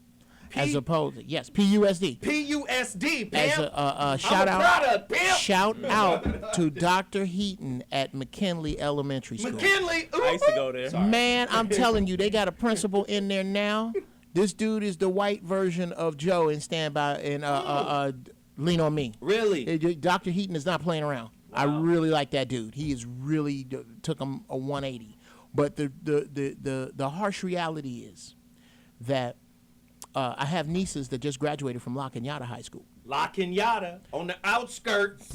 as opposed, yes, PUSD. PUSD, As pimp. a shout I'm a out, product, pimp. shout out to Dr. Heaton at McKinley Elementary School. McKinley. I used to go there. Man, I'm telling you, they got a principal in there now. This dude is the white version of Joe in Stand By and Lean on Me. Really? Dr. Heaton is not playing around. I really like that dude. He is really took him a 180. But the harsh reality is that I have nieces that just graduated from La Cañada High School. La Cañada on the outskirts.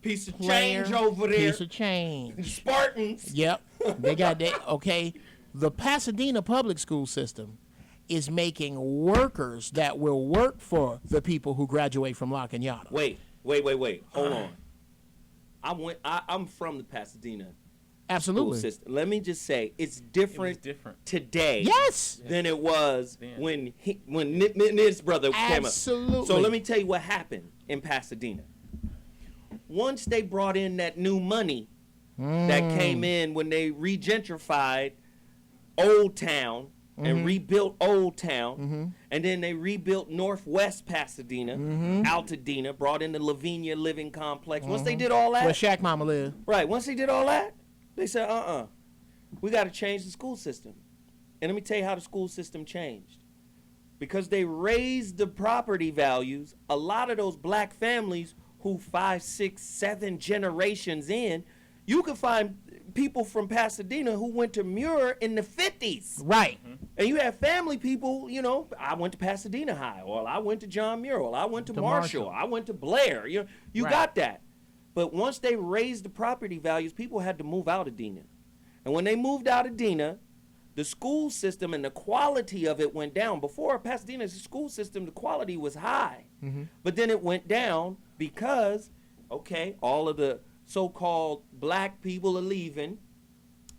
Piece of Player, change over there. Piece of change. Spartans. Yep. They got that. Okay. The Pasadena public school system is making workers that will work for the people who graduate from La Cañada. Wait. Hold on. I'm from the Pasadena Absolutely. school system. Let me just say, it's different, today Yes. than it was when his brother came up. Absolutely. So let me tell you what happened in Pasadena. Once they brought in that new money that came in when they regentrified Old Town and rebuilt Old Town, and then they rebuilt Northwest Pasadena, Altadena, brought in the Lavinia Living Complex. Once they did all that, Where Shaq Mama lived. right, once they did all that, they said, we got to change the school system. And let me tell you how the school system changed. Because they raised the property values, a lot of those black families who 5, 6, 7 generations in, you could find people from Pasadena who went to Muir in the 50s. Right. And you have family people, I went to Pasadena High, or I went to John Muir, or I went to Marshall, I went to Blair. You Right. got that. But once they raised the property values, people had to move out of Dena. And when they moved out of Dena, the school system and the quality of it went down. Before Pasadena's school system, the quality was high. But then it went down because, all of the so-called black people are leaving.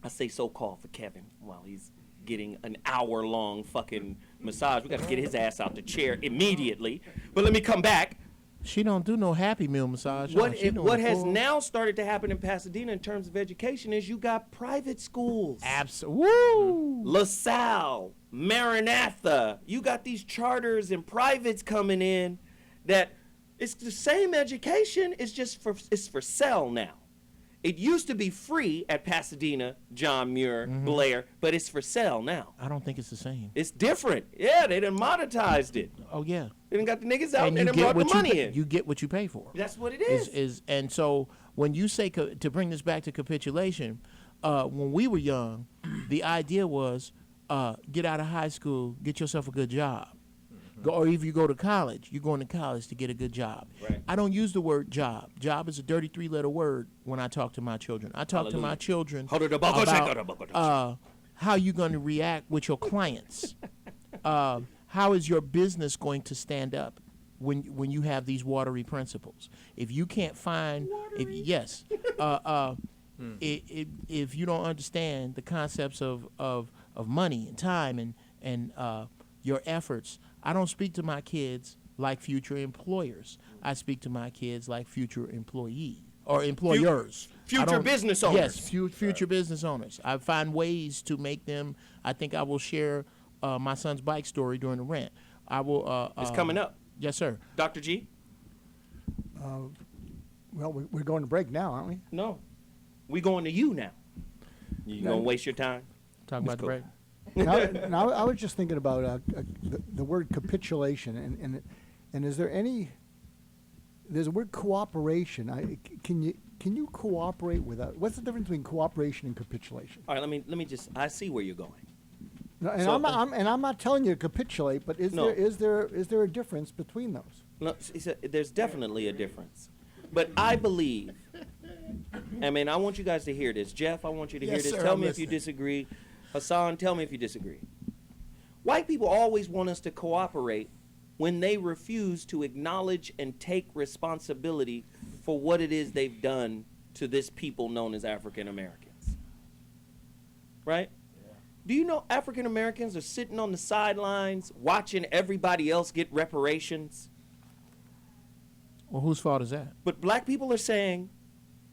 I say so-called for Kevin while he's getting an hour-long fucking massage. We got to get his ass out the chair immediately. But let me come back. She don't do no Happy Meal massage. What has now started to happen in Pasadena in terms of education is you got private schools. Woo! LaSalle, Maranatha. You got these charters and privates coming in that it's the same education. It's for sale now. It used to be free at Pasadena, John Muir, Blair, but it's for sale now. I don't think it's the same. It's different. Yeah, they done monetized it. Oh yeah. They done got the niggas out and you they done brought the money in. You get what you pay for. That's what it is. And so when you say to bring this back to capitulation, when we were young, the idea was get out of high school, get yourself a good job. Or if you go to college, you're going to college to get a good job. Right. I don't use the word job. Job is a dirty 3-letter word when I talk to my children. I talk to my children about how you're going to react with your clients. How is your business going to stand up when you have these watery principles? If you can't find, if you don't understand the concepts of money and time and your efforts, I don't speak to my kids like future employers. I speak to my kids like future employees or employers. Future business owners. Yes, future business owners. I find ways to make them. I think I will share my son's bike story during the rant. I will. It's coming up. Yes, sir. Dr. G? Well, we're going to break now, aren't we? No. We going to you now. You going to waste your time? Talking about the break. Now, I was just thinking about the word capitulation, and is there any? There's a word cooperation. Can you cooperate without? What's the difference between cooperation and capitulation? All right, let me just. I see where you're going. No, and I'm not telling you to capitulate, but is there a difference between those? No, there's definitely a difference, but I believe, I mean, I want you guys to hear this. Jeff, I want you to hear Yes, this. sir, Tell I'm me if you listening. disagree. Hassan, tell me if you disagree. White people always want us to cooperate when they refuse to acknowledge and take responsibility for what it is they've done to this people known as African Americans. Right? Do you know African Americans are sitting on the sidelines watching everybody else get reparations? Well, whose fault is that? But black people are saying,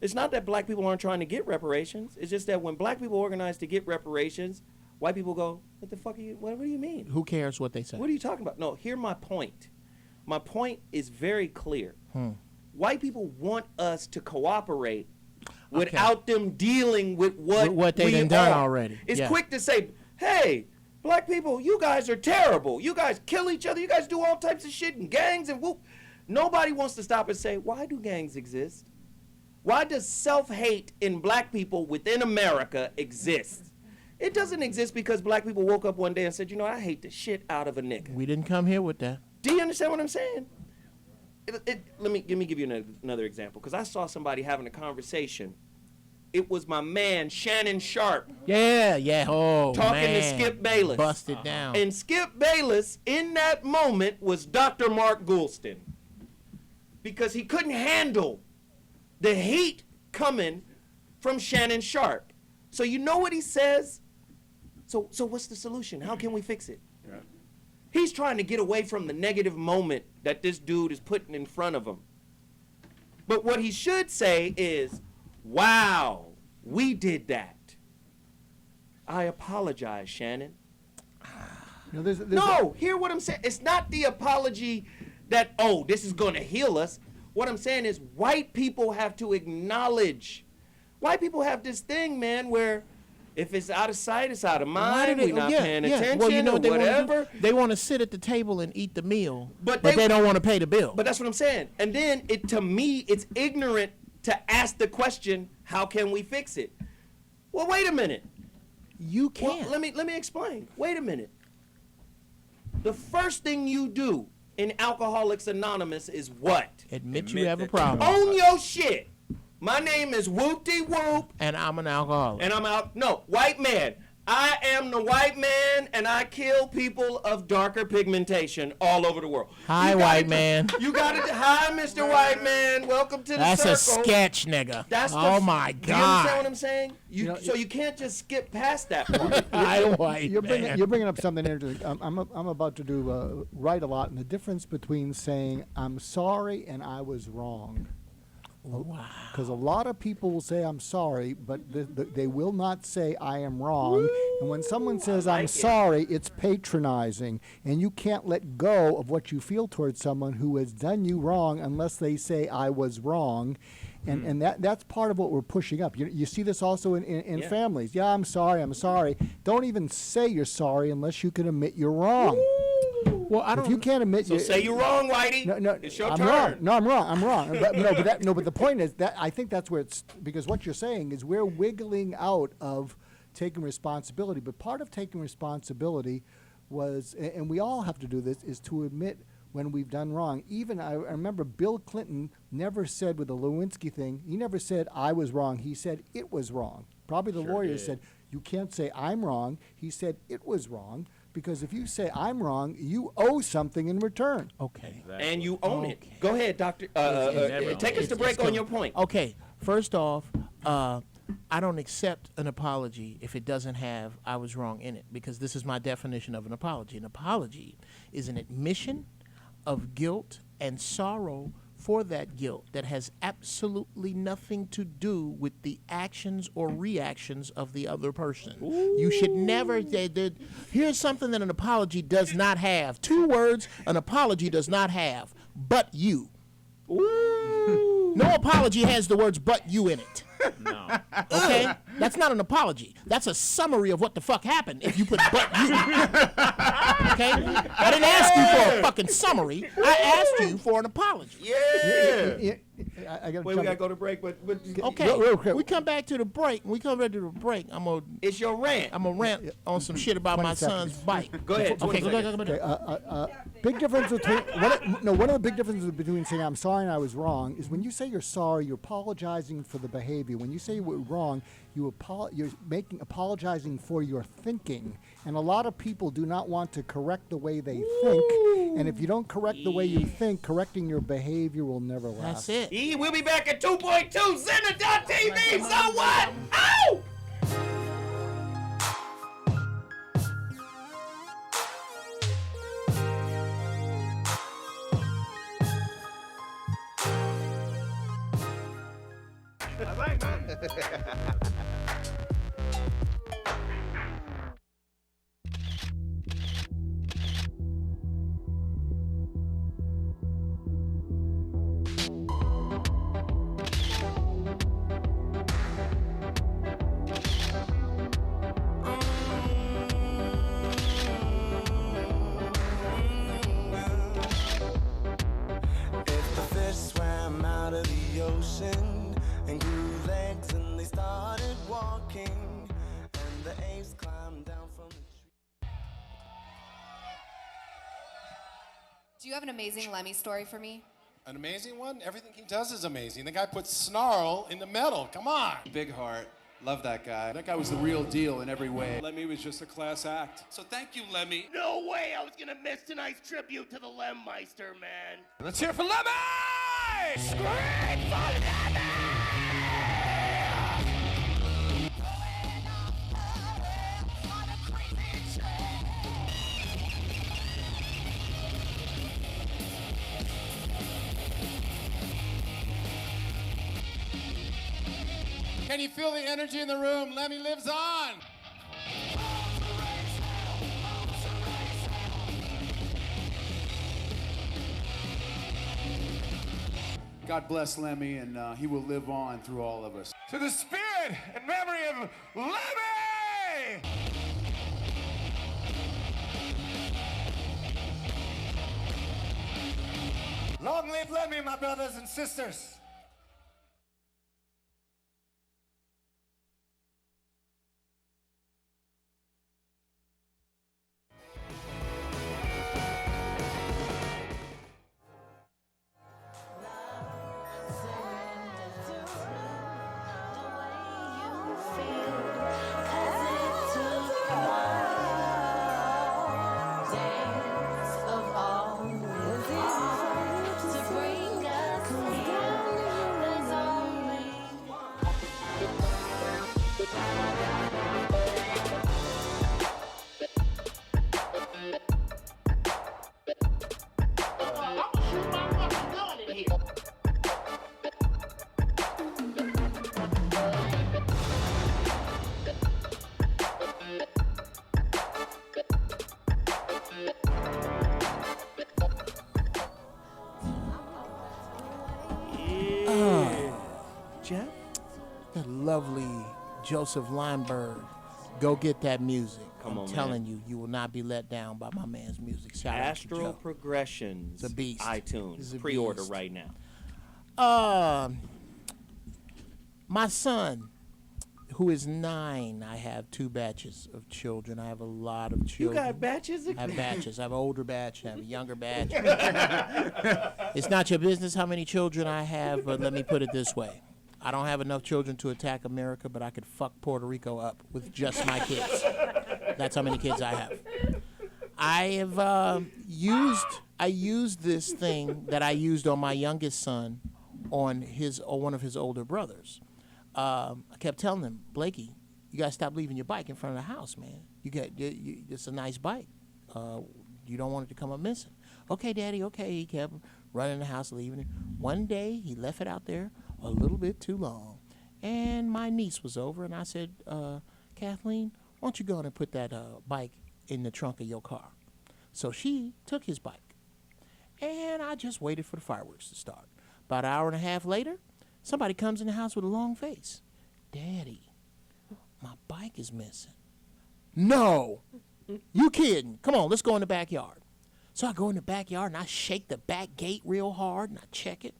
it's not that black people aren't trying to get reparations. It's just that when black people organize to get reparations, white people go, what the fuck are you, what do you mean? Who cares what they say? What are you talking about? No, hear my point. My point is very clear. White people want us to cooperate without them dealing with what they we done done are. already. It's Yeah. quick to say, hey, black people, you guys are terrible. You guys kill each other. You guys do all types of shit and gangs and whoop. Nobody wants to stop and say, why do gangs exist? Why does self-hate in black people within America exist? It doesn't exist because black people woke up one day and said, you know, I hate the shit out of a nigga. We didn't come here with that. Do you understand what I'm saying? Let me give you another example, because I saw somebody having a conversation. It was my man, Shannon Sharp. Yeah. Oh, talking man. to Skip Bayless. Busted down. And Skip Bayless, in that moment, was Dr.Mark Goulston. Because he couldn't handle the heat coming from Shannon Sharp. So you know what he says? So what's the solution? How can we fix it? Yeah. He's trying to get away from the negative moment that this dude is putting in front of him. But what he should say is, wow, we did that. I apologize, Shannon. No, hear what I'm saying. It's not the apology that, oh, this is going to heal us. What I'm saying is white people have to acknowledge. White people have this thing, man, where if it's out of sight, it's out of mind. We're not paying attention Well, you know what or they whatever. Want to do? They want to sit at the table and eat the meal, But they don't want to pay the bill. But that's what I'm saying. And then, to me, it's ignorant to ask the question, how can we fix it? Well, wait a minute. You can't. Well, let me explain. Wait a minute. The first thing you do in Alcoholics Anonymous is what? Admit you have a problem. Own your shit. My name is Whoop-de-Whoop. And I'm an alcoholic. And I'm out. No, white man. I am the white man, and I kill people of darker pigmentation all over the world. Hi, white man. You got it. Hi, Mr. White Man. Welcome to the That's circle. a sketch, nigga. That's oh, my Do you understand God. what I'm saying? So you can't just skip past that part. You're bringing up something interesting. I'm about to do write a lot, and the difference between saying I'm sorry and I was wrong. Wow. Because a lot of people will say I'm sorry, but they will not say I am wrong. And when someone says I'm sorry, it's patronizing, and you can't let go of what you feel towards someone who has done you wrong unless they say I was wrong. And that's part of what we're pushing up. You see this also in families. Yeah, I'm sorry. Don't even say you're sorry unless you can admit you're wrong. Well, if you can't admit, So say you're wrong, Whitey. No, it's your I'm turn. wrong. No, I'm wrong. But the point is that I think that's where it's, because what you're saying is we're wiggling out of taking responsibility. But part of taking responsibility was, and we all have to do this, is to admit when we've done wrong. Even I remember Bill Clinton never said with the Lewinsky thing, he never said I was wrong. He said it was wrong. Probably the lawyers said you can't say I'm wrong. He said it was wrong. Because if you say I'm wrong, you owe something in return. Okay. And you own it. Go ahead, Doctor. Take us to break on your point. Okay. First off, I don't accept an apology if it doesn't have I was wrong in it, because this is my definition of an apology. An apology is an admission of guilt and sorrow for that guilt that has absolutely nothing to do with the actions or reactions of the other person. You should never, here's something that an apology does not have. 2 words an apology does not have, but you. No apology has the words but you in it. No. Okay? That's not an apology. That's a summary of what the fuck happened if you put but you. Okay? I didn't ask you for a fucking summary. I asked you for an apology. Yeah. I gotta Wait, we gotta go to break. But Okay, real quick. we come back to the break. When we come back to the break, It's your rant. I'm gonna rant on some shit about my 20 seconds. son's bike. Go ahead. Okay, 20 seconds. go. Big difference between one of the big differences between saying I'm sorry and I was wrong is when you say you're sorry, you're apologizing for the behavior. When you say you were wrong, you're apologizing for your thinking. And a lot of people do not want to correct the way they think. And if you don't correct the way you think, correcting your behavior will never last. That's it. We'll be back at 2.2 Center.tv. So what? Ow! If the fish swam out of the ocean and grew legs and they started walking, and the apes climbed down from the tree. Do you have an amazing Lemmy story for me? An amazing one? Everything he does is amazing. The guy put snarl in the metal. Come on. Big heart. Love that guy. That guy was the real deal in every way. Lemmy was just a class act. So thank you, Lemmy. No way I was gonna miss tonight's tribute to the Lemmeister, man. Let's hear it for Lemmy! Scream for Lemmy! Can you feel the energy in the room? Lemmy lives on. God bless Lemmy, and he will live on through all of us. To the spirit and memory of Lemmy! Long live Lemmy, my brothers and sisters. Jeff? The lovely Joseph Lineberg. Go get that music. Come on, I'm telling you, you will not be let down by my man's music. Shout out to Astral Joe. Progressions. The beast. iTunes. He's a Pre-order beast. right now. My son, who is 9, I have 2 batches of children. I have a lot of You children. got batches? I have batches. I have an older batch. I have a younger batch. It's not your business how many children I have, but let me put it this way. I don't have enough children to attack America, but I could fuck Puerto Rico up with just my kids. That's how many kids I have. I have used this thing that I used on my youngest son on one of his older brothers. I kept telling him, Blakey, you gotta stop leaving your bike in front of the house, man. It's a nice bike. You don't want it to come up missing. Okay, Daddy. Okay. He kept running the house, leaving it. One day he left it out there a little bit too long, and my niece was over, and I said, Kathleen, why don't you go and put that bike in the trunk of your car? So she took his bike, and I just waited for the fireworks to start. About an hour and a half later, somebody comes in the house with a long face. Daddy, my bike is missing. No, you kidding? Come on, let's go in the backyard. So I go in the backyard, and I shake the back gate real hard, and I check it.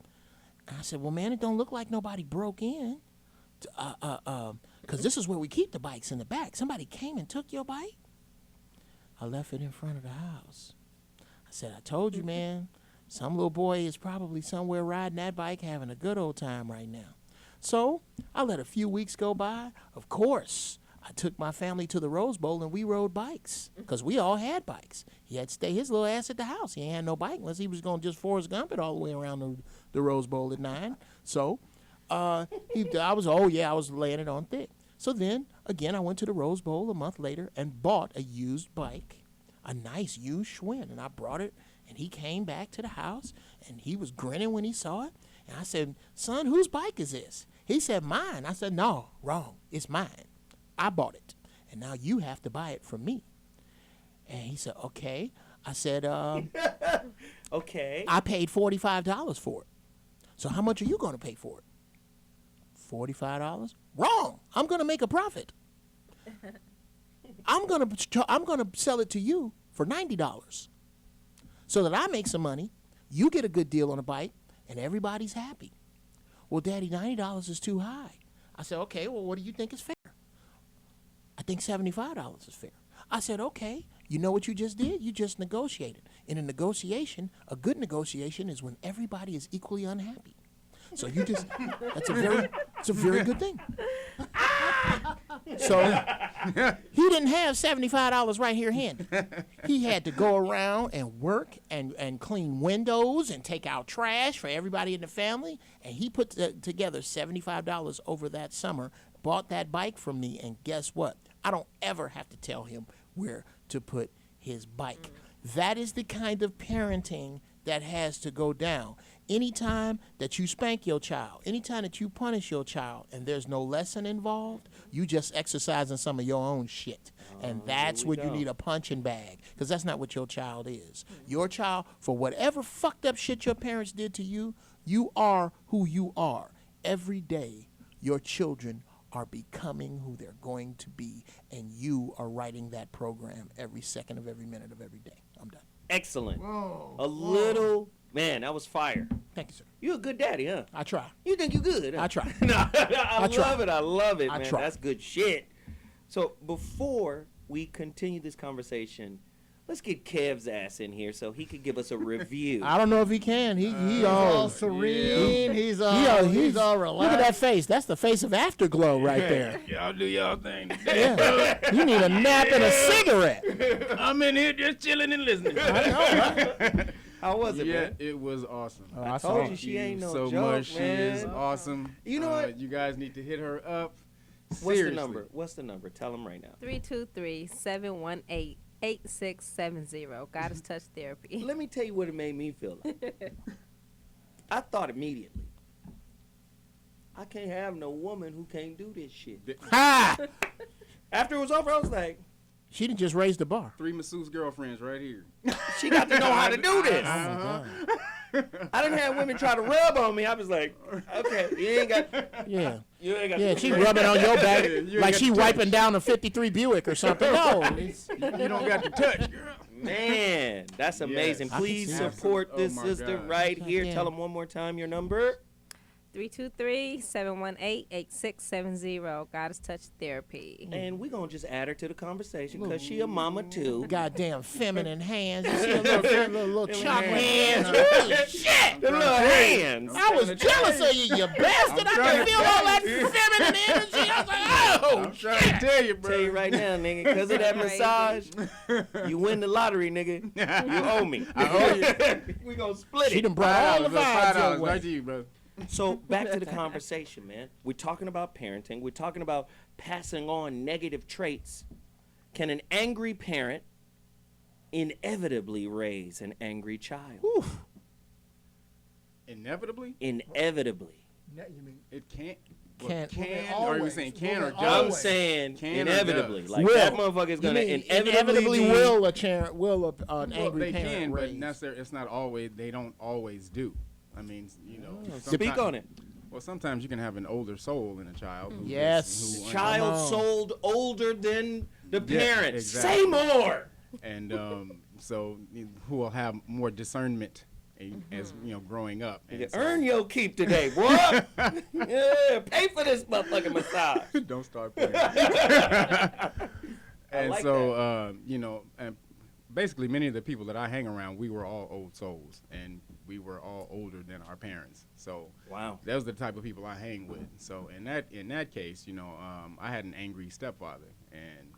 I said, well, man, it don't look like nobody broke in. Because this is where we keep the bikes, in the back. Somebody came and took your bike? I left it in front of the house. I said, I told you, man, some little boy is probably somewhere riding that bike having a good old time right now. So I let a few weeks go by. Of course, I took my family to the Rose Bowl and we rode bikes because we all had bikes. He had to stay his little ass at the house. He ain't had no bike unless he was going to just Forrest Gump it all the way around the Rose Bowl at 9. So I was laying it on thick. So then, again, I went to the Rose Bowl a month later and bought a used bike, a nice used Schwinn, and I brought it, and he came back to the house, and he was grinning when he saw it, and I said, son, whose bike is this? He said, mine. I said, no, wrong, it's mine. I bought it, and now you have to buy it from me. And he said, okay. I said, okay. I paid $45 for it. So how much are you going to pay for it? $45? Wrong. I'm going to make a profit. I'm going to sell it to you for $90 so that I make some money, you get a good deal on a bike, and everybody's happy. Well, Daddy, $90 is too high. I said, okay, well, what do you think is fair? I think $75 is fair. I said, okay, you know what you just did? You just negotiated. In a negotiation, a good negotiation is when everybody is equally unhappy. So you just, it's a very good thing. So he didn't have $75 right here handy. He had to go around and work and clean windows and take out trash for everybody in the family. And he put together $75 over that summer, bought that bike from me, and guess what? I don't ever have to tell him where to put his bike. That is the kind of parenting that has to go down. Anytime that you spank your child, anytime that you punish your child, and there's no lesson involved, you just exercising some of your own shit. And that's when you need a punching bag, because that's not what your child is. Your child, for whatever fucked up shit your parents did to you, you are who you are. Every day, your children are becoming who they're going to be, and you are writing that program every second of every minute of every day. I'm done. Excellent. Whoa. Little, man, that was fire. Thank you, sir. You a good daddy, huh? I try. You think you good? Huh? I try. No, I try. I love it, I man. try. That's good shit. So before we continue this conversation, let's get Kev's ass in here so he could give us a review. I don't know if he can. He's all serene. He's all relaxed. Look at that face. That's the face of afterglow right there. Y'all do y'all thing today. Yeah. You need a nap and a cigarette. I'm in here just chilling and listening. How was it, man? It was awesome. I told you she ain't no so joke, much. man. She is awesome. You know what? You guys need to hit her up. What's Seriously. the number? What's the number? Tell them right now. 323-718-8670. Goddess Touch Therapy. Let me tell you what it made me feel like. I thought immediately, I can't have no woman who can't do this shit. Ha! After it was over, I was like, She didn't just raise the bar. 3 masseuse girlfriends right here. she got to know how to do this. Oh, I didn't have women try to rub on me. I was like, okay, you ain't got. yeah. You ain't got. Yeah, she rubbing on your back You like ain't she got to wiping down a 53 Buick or something. No. You don't got to touch, girl. Man, that's amazing. Yes. Please I can see support that. this Oh my sister God. right here. Yeah. Tell them one more time your number. 323-718-8670. Goddess Touch Therapy. And we're going to just add her to the conversation because she a mama too. Goddamn feminine hands. You see her little chocolate hands. hands. Holy shit. The little hands. I was jealous of you, you bastard. I could feel all that feminine energy. I was like, oh, I'm trying to tell you, bro. Tell you right now, nigga, because of that massage, you win the lottery, nigga. You owe me. I owe you. We going to split she it. done brought all the vibes your $5 way. right to you, bro. So back to the conversation, man. We're talking about parenting. We're talking about passing on negative traits. Can an angry parent inevitably raise an angry child? Oof. Inevitably? Inevitably. It can't. Can't. Can, or are you saying can or Women does? I'm saying Can or inevitably. does? Like Will. that motherfucker is You going to mean inevitably be- will an angry they parent can, raise. but necessarily, it's not always. They don't always do. I mean, you know. Speak sometimes- on it. Well, sometimes you can have an older soul in a child. Who Yes. who Child on. sold older than the Yeah, parents. exactly. Say more. and so who will have more discernment as growing up. And Earn your keep today, boy. Yeah, pay for this motherfucking massage. Don't start playing. And like so, and basically many of the people that I hang around, we were all old souls, and we were all older than our parents. So wow, those are the type of people I hang with. So in that case, I had an angry stepfather, and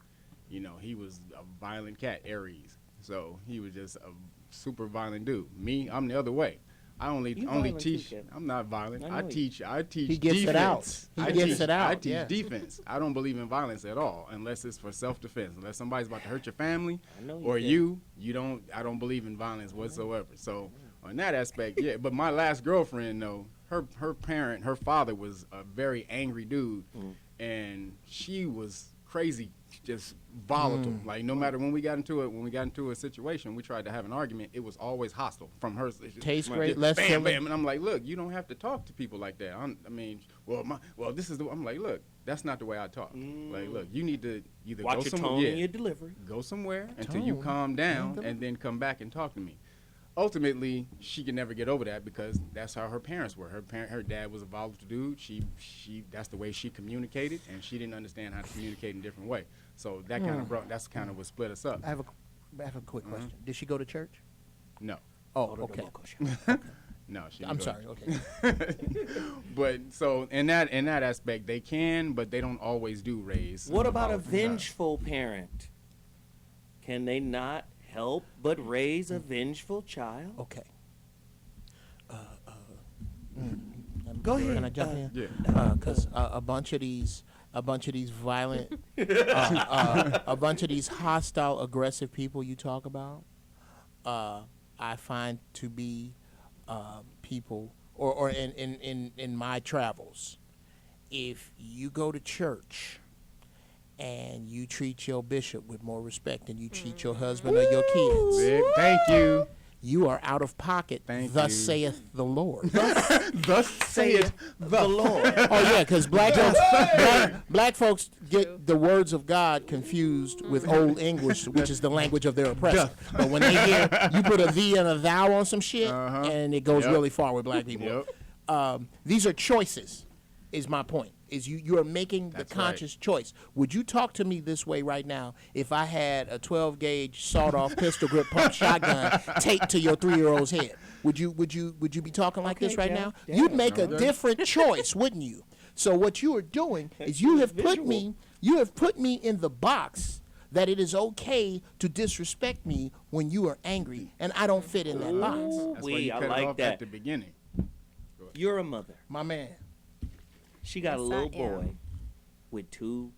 he was a violent cat, Aries. So he was just a super violent dude. Me, I'm the other way. I only teach. Too, I'm not violent. I teach. He gets defense. it out. He gets it out. I teach defense. I don't believe in violence at all, unless it's for self-defense. Unless somebody's about to hurt your family or you don't. I don't believe in violence whatsoever. So on that aspect, yeah. But my last girlfriend, though, her father was a very angry dude, and she was crazy, just volatile. Like no matter when we got into a situation, we tried to have an argument, it was always hostile from her. Tastes great, less bam, bam, and I'm like, look, you don't have to talk to people like that. This is I'm like, look, that's not the way I talk. Like, look, you need to either watch your tone and your delivery. Go somewhere until you calm down, and then come back and talk to me. Ultimately, she could never get over that because that's how her parents were. Her dad was a volatile dude. She that's the way she communicated, and she didn't understand how to communicate in a different way. So that that's kind of what split us up. I have a quick question. Did she go to church? No. Oh, okay. No, she. I'm sorry. Okay. But so in that aspect, they can, but they don't always do raise. What about a vengeful parent? Can they not help but raise a vengeful child? Okay. Go ahead. Can I jump in? Yeah. Because a bunch of these violent, a bunch of these hostile, aggressive people you talk about, I find to be people, or in my travels, if you go to church and you treat your bishop with more respect than you treat your husband or your kids. Thank you. You are out of pocket. Thus saith the Lord. Thus saith the Lord. Oh yeah, because black folks get the words of God confused with Old English, which is the language of their oppressor. But when they hear you put a thee and a thou on some shit, and it goes really far with black people. These are choices, is my point. Is you are making the conscious choice. Would you talk to me this way right now if I had a 12-gauge sawed-off pistol grip pump shotgun taped to your 3-year-old's head? Would you be talking like this right now? You'd make a different choice, wouldn't you? So what you are doing is you have put me in the box that it is okay to disrespect me when you are angry, and I don't fit in that box. That's why you cut it off at the beginning. You're a mother. My man. She got a little boy with 2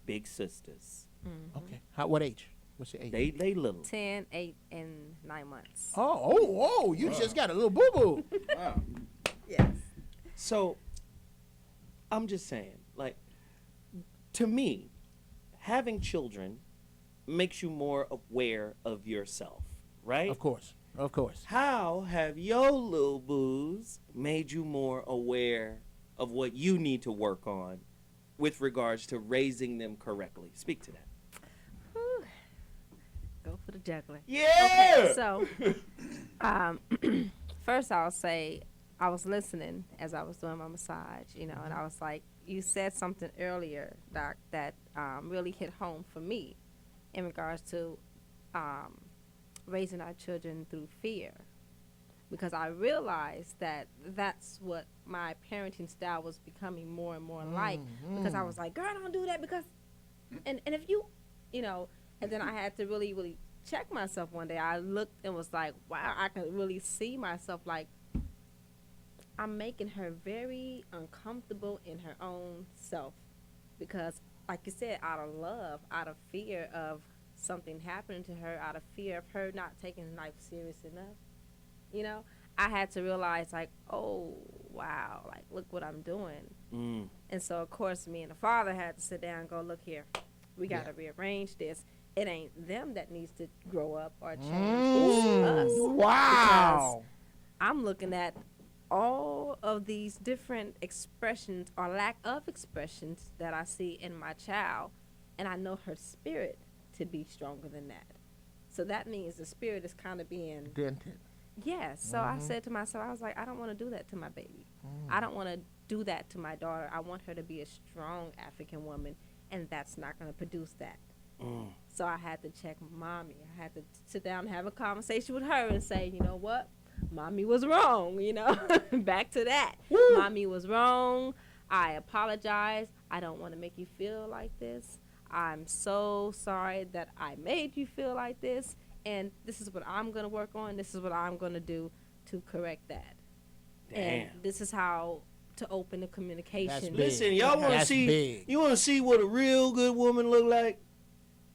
big sisters. Okay. What age? What's your age? They little. 10, 8, and 9 months. Oh! You just got a little boo-boo. Wow. Yes. So, I'm just saying, like, to me, having children makes you more aware of yourself, right? Of course. How have your little boos made you more aware of what you need to work on with regards to raising them correctly? Speak to that. Whew. Go for the juggler. Yeah! Okay, so, first I'll say, I was listening as I was doing my massage, and I was like, you said something earlier, Doc, that really hit home for me in regards to raising our children through fear. Because I realized that that's what my parenting style was becoming more and more like. Because I was like, girl, don't do that because, and if you, and then I had to really, really check myself one day. I looked and was like, wow, I could really see myself like, I'm making her very uncomfortable in her own self. Because, like you said, out of love, out of fear of something happening to her, out of fear of her not taking life serious enough. I had to realize, like, oh, wow, like, look what I'm doing. And so, of course, me and the father had to sit down and go, look here, we got to rearrange this. It ain't them that needs to grow up or change. It's us. Wow. Because I'm looking at all of these different expressions or lack of expressions that I see in my child, and I know her spirit to be stronger than that. So that means the spirit is kind of being dented. Yes. So I said to myself, I was like, I don't want to do that to my baby. I don't want to do that to my daughter. I want her to be a strong African woman, and that's not going to produce that. So I had to check mommy. I had to sit down and have a conversation with her and say, you know what? Mommy was wrong, you know. Back to that. Woo! Mommy was wrong. I apologize. I don't want to make you feel like this. I'm so sorry that I made you feel like this. And this is what I'm going to work on. This is what I'm going to do to correct that. Damn. And this is how to open the communication. Listen, y'all want to see? You want to see what a real good woman look like?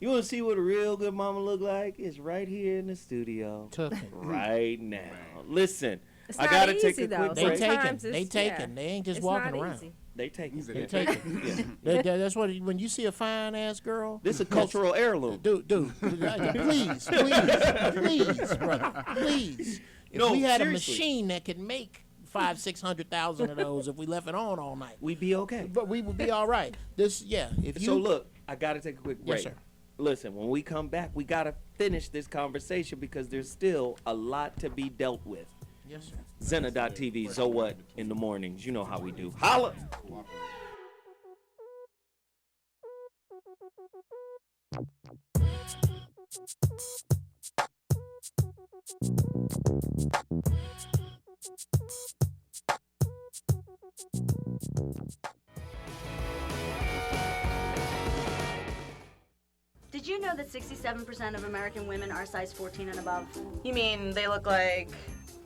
You want to see what a real good mama look like? It's right here in the studio, right now. Listen, it's I gotta not take easy, a quick though. break. They taking. They ain't just It's walking not around. easy. They taking. They taking. That's what. When you see a fine ass girl, this is a cultural heirloom. Dude, please, brother, please. If we had a machine that could make 500,000-600,000 of those, if we left it on all night, we'd be okay. But we would be all right. If you. So look, I gotta take a quick break. Yes, sir. Listen, when we come back, we gotta finish this conversation because there's still a lot to be dealt with. Yes, sir. Zena.tv, so what, in the mornings. You know how we do. Holla! Did you know that 67% of American women are size 14 and above? You mean they look like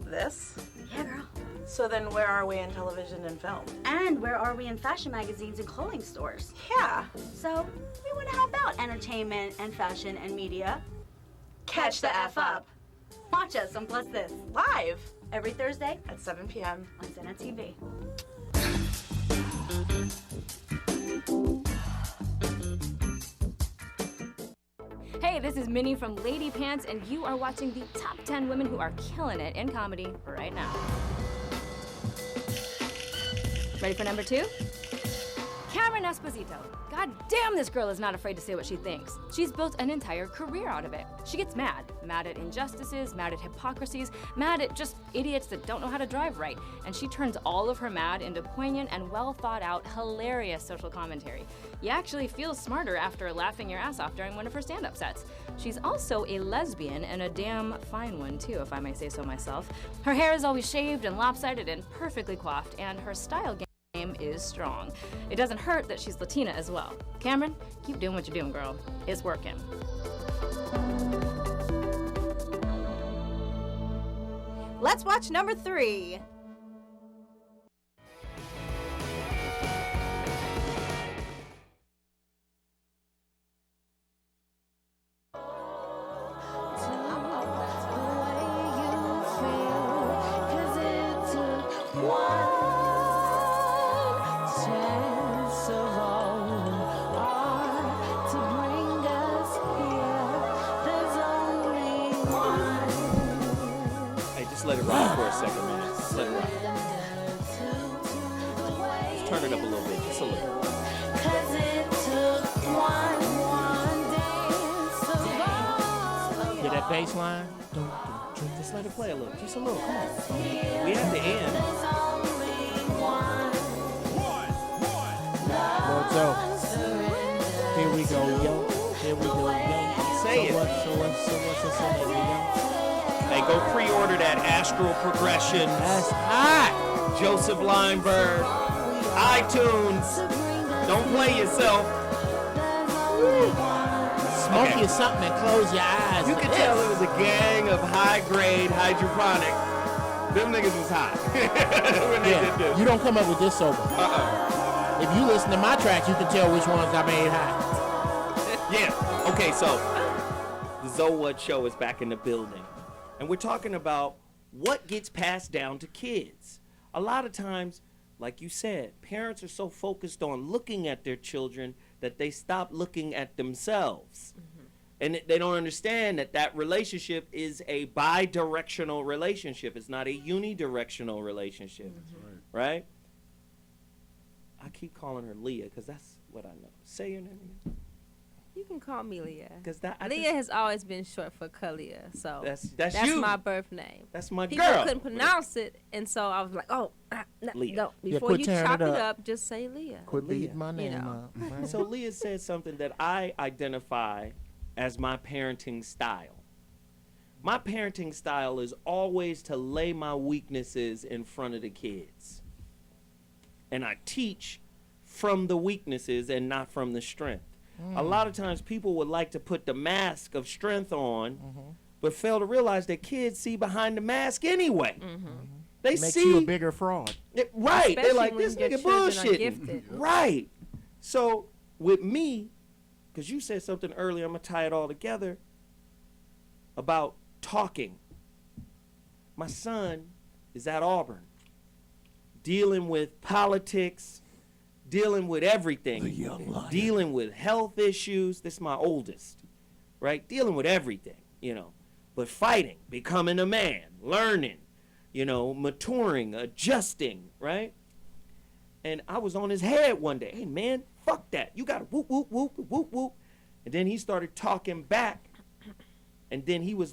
this? Yeah, girl. So then where are we in television and film? And where are we in fashion magazines and clothing stores? Yeah. So we want to help out entertainment and fashion and media. Catch the F up. Watch us on Plus This. Live. Every Thursday at 7 p.m. on Zena TV. Hey, this is Minnie from Lady Pants, and you are watching the top 10 women who are killing it in comedy right now. Ready for number 2? Cameron Esposito. God damn, this girl is not afraid to say what she thinks. She's built an entire career out of it. She gets mad. Mad at injustices, mad at hypocrisies, mad at just idiots that don't know how to drive right. And she turns all of her mad into poignant and well thought out, hilarious social commentary. You actually feel smarter after laughing your ass off during one of her stand-up sets. She's also a lesbian, and a damn fine one too, if I may say so myself. Her hair is always shaved and lopsided and perfectly coiffed, and her style game is strong. It doesn't hurt that she's Latina as well. Cameron, keep doing what you're doing, girl. It's working. Let's watch number 3. Let it rock for a second, man. Just let it rock. Let's turn it up a little bit, just a little. Hear that bass line? Just let it play a little, just a little. Come on. We have to end. So, here we go, yo. Here we go, yo. Say it. So what's in it, yo? Hey, go pre-order that Astral Progression. That's hot. Joseph Lineberg. iTunes. Don't play yourself. Smoke you something and close your eyes. You could tell it was a gang of high-grade hydroponic. Them niggas was hot. When they did this. You don't come up with this sober. If you listen to my tracks, you can tell which ones I made hot. Yeah. Okay, so the So What Show is back in the building. And we're talking about what gets passed down to kids. A lot of times, like you said, parents are so focused on looking at their children that they stop looking at themselves. Mm-hmm. And they don't understand that that relationship is a bi-directional relationship. It's not a unidirectional relationship, right? I keep calling her Leah because that's what I know. Say your name again. You can call me Leah. Because Leah has always been short for Kalia, so that's you. my birth name. That's my People girl. couldn't pronounce it, and so I was like, Leah. no. Yeah, Before quit you tearing chop it it up. up, just say Leah. Quit beating my name up. Right? So Leah said something that I identify as my parenting style. My parenting style is always to lay my weaknesses in front of the kids. And I teach from the weaknesses and not from the strength. A lot of times people would like to put the mask of strength on, but fail to realize that kids see behind the mask anyway. They Makes see you a bigger fraud. Right. They're like, Especially this when your nigga children are bullshitting. gifted. Right. So with me, because you said something earlier, I'm going to tie it all together about talking. My son is at Auburn, dealing with politics, dealing with everything, dealing with health issues. This is my oldest, right? Dealing with everything, but fighting, becoming a man, learning, maturing, adjusting, right? And I was on his head one day. Hey, man, fuck that. You got to whoop, whoop, whoop, whoop, whoop. And then he started talking back. And then he was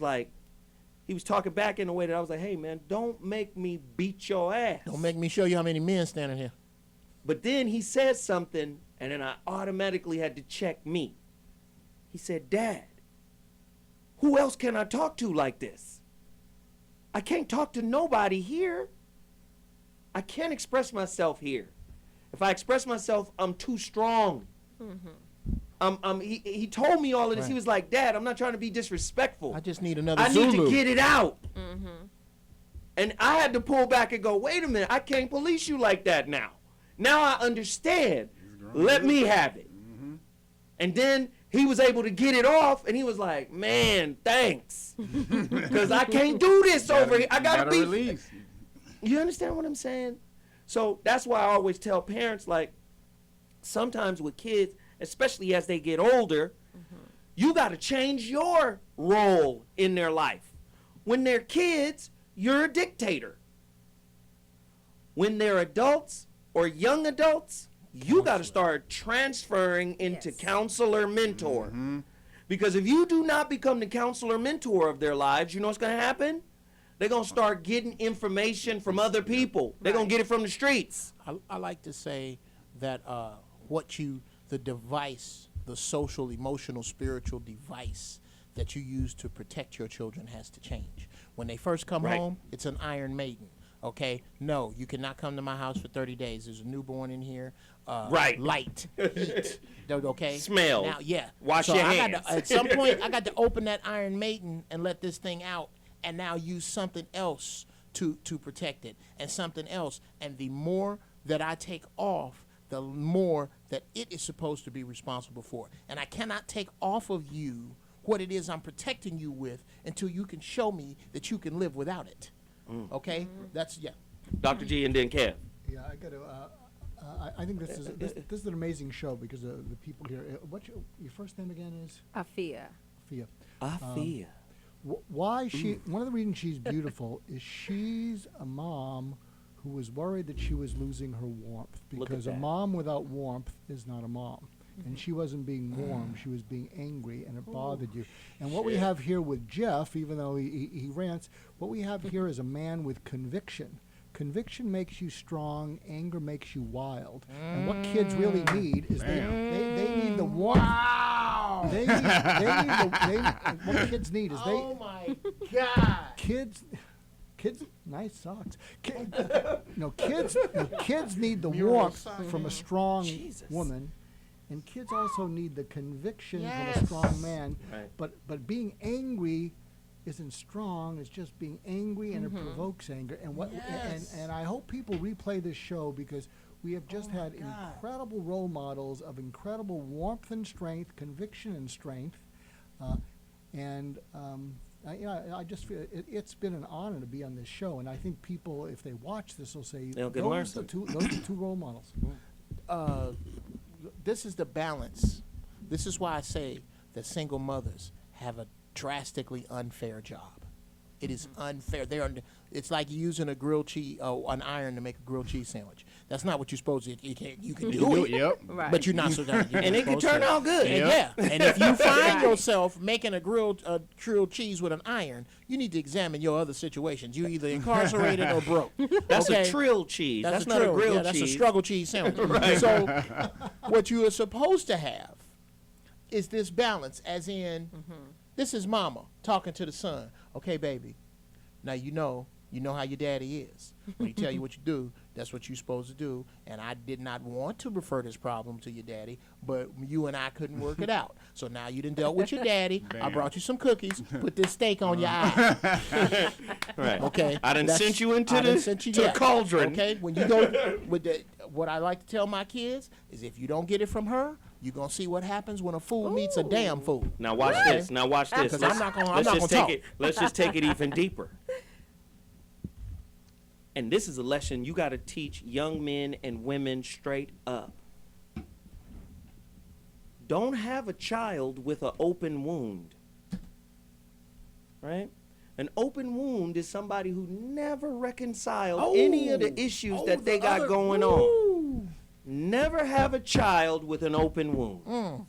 talking back in a way that I was like, hey, man, don't make me beat your ass. Don't make me show you how many men standing here. But then he said something, and then I automatically had to check me. He said, Dad, who else can I talk to like this? I can't talk to nobody here. I can't express myself here. If I express myself, I'm too strong. He told me all of this. Right. He was like, Dad, I'm not trying to be disrespectful. I just need another I Zulu. need to get it out. And I had to pull back and go, wait a minute, I can't police you like that now. Now I understand. Let me have it. And then he was able to get it off, and he was like, man, thanks. Because I can't do this over here. I got to be. Release. You understand what I'm saying? So that's why I always tell parents, like, sometimes with kids, especially as they get older, you got to change your role in their life. When they're kids, you're a dictator. When they're adults or young adults, you got to start transferring into counselor mentor. Because if you do not become the counselor mentor of their lives, you know what's going to happen? They're going to start getting information from other people. They're going to get it from the streets. I like to say that the device, the social, emotional, spiritual device that you use to protect your children has to change. When they first come home, it's an Iron Maiden. Okay, no, you cannot come to my house for 30 days. There's a newborn in here. Light, heat, okay? Smell. Now, yeah. Wash your hands. At some point, I got to open that Iron Maiden and let this thing out, and now use something else to protect it, and something else. And the more that I take off, the more that it is supposed to be responsible for. And I cannot take off of you what it is I'm protecting you with until you can show me that you can live without it. Okay, that's Dr. G and then Kev. Yeah, I got to. I think this is an amazing show because of the people here. What's your first name again? Is Afia. Afia. Why she? One of the reasons she's beautiful is she's a mom who was worried that she was losing her warmth, because a mom without warmth is not a mom. And she wasn't being warm, she was being angry, and it bothered you. And what we have here with Jeff, even though he rants, what we have here is a man with conviction. Conviction makes you strong, anger makes you wild. And what kids really need is they need the warmth. Wow! What kids need is Oh my God! Kids, nice socks. Kids need the warmth from a strong woman. And kids also need the conviction from a strong man. Right. But being angry isn't strong. It's just being angry, and it provokes anger. And and I hope people replay this show, because we have just had incredible role models of incredible warmth and strength, conviction and strength. I just feel it's been an honor to be on this show. And I think people, if they watch this, will say, those are the two role models. This is the balance. This is why I say that single mothers have a drastically unfair job. It is unfair. It's like using a grilled cheese, an iron to make a grilled cheese sandwich. That's not what you're supposed to. You can You do it. Yep. Right. But you're not supposed to. And it can turn out good. And Yep. yeah. And if you find yourself making a grilled cheese with an iron, you need to examine your other situations. You either incarcerated or broke. That's okay? a trill cheese. That's not trill. a grilled That's cheese. a struggle cheese sandwich. Right. So what you are supposed to have is this balance, as in, this is mama talking to the son. Okay, baby. Now you know how your daddy is. When he tell you what you do, that's what you're supposed to do. And I did not want to refer this problem to your daddy, but you and I couldn't work it out. So now you done dealt with your daddy. I Bam. brought you some cookies. Put this steak on your eye. Right. Okay. I done That's- sent you into I done the sent you- to the yeah. cauldron. Okay. When you go with what I like to tell my kids is, if you don't get it from her, you're gonna see what happens when a fool meets a damn fool. Now watch this. Now watch this. Because I'm not gonna let's just talk. take it. Let's just take it even deeper. And this is a lesson you got to teach young men and women straight up. Don't have a child with an open wound. Right? An open wound is somebody who never reconciled any of the issues that they got going on. Never have a child with an open wound.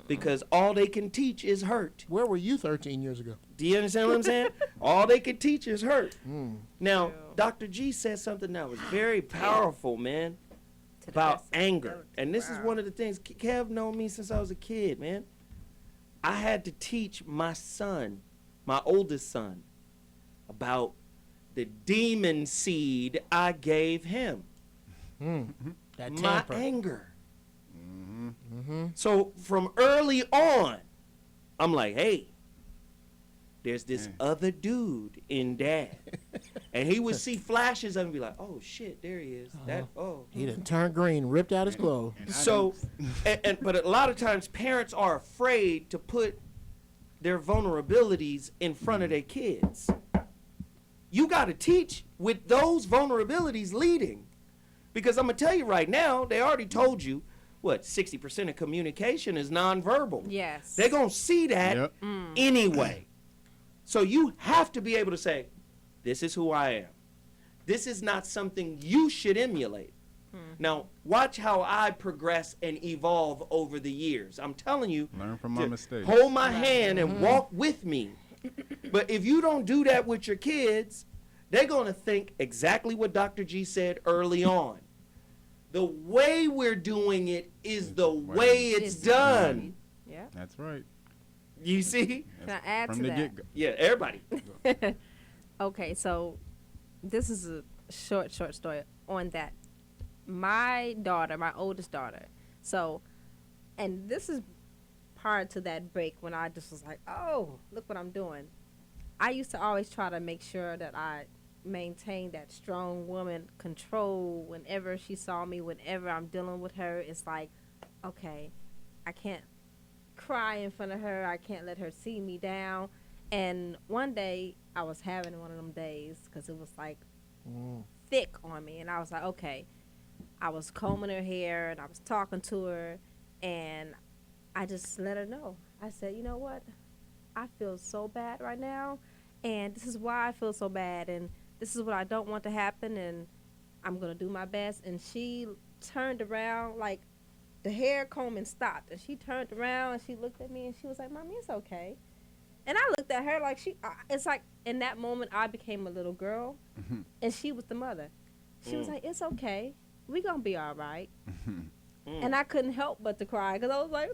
Because all they can teach is hurt. Where were you 13 years ago? Do you understand what I'm saying? All they can teach is hurt. Now, Dr. G said something that was very powerful, man, about anger. And this is one of the things, Kev known me since I was a kid, man. I had to teach my son, my oldest son, about the demon seed I gave him. That My temper. anger. So from early on, I'm like, hey, there's this other dude in Dad. And he would see flashes of him and be like, oh shit, there he is. He done turned green, ripped out his clothes. So, but a lot of times parents are afraid to put their vulnerabilities in front of their kids. You got to teach with those vulnerabilities leading. Because I'm going to tell you right now, they already told you, 60% of communication is nonverbal. Yes. They're going to see that Yep. anyway. So you have to be able to say, this is who I am. This is not something you should emulate. Now, watch how I progress and evolve over the years. I'm telling you, Learn from my mistakes. hold my hand and walk with me. But if you don't do that with your kids, they're going to think exactly what Dr. G said early on. The way we're doing it is the way it's done. Yeah. That's right. You see? Can I add From to the that? get-go. Yeah, everybody. Okay, so this is a short story on that. My daughter, my oldest daughter, and this is prior to that break when I just was like, oh, look what I'm doing. I used to always try to make sure that I maintain that strong woman control whenever she saw me, whenever I'm dealing with her. It's like, okay, I can't cry in front of her. I can't let her see me down. And one day I was having one of them days because it was like thick on me. And I was like, okay. I was combing her hair and I was talking to her and I just let her know. I said, you know what? I feel so bad right now and this is why I feel so bad and this is what I don't want to happen and I'm going to do my best. And she turned around, like the hair combing stopped and she turned around and she looked at me and she was like, Mommy, it's okay. And I looked at her like it's like in that moment I became a little girl and she was the mother. She was like, it's okay. We gonna be all right. And I couldn't help but to cry because I was like,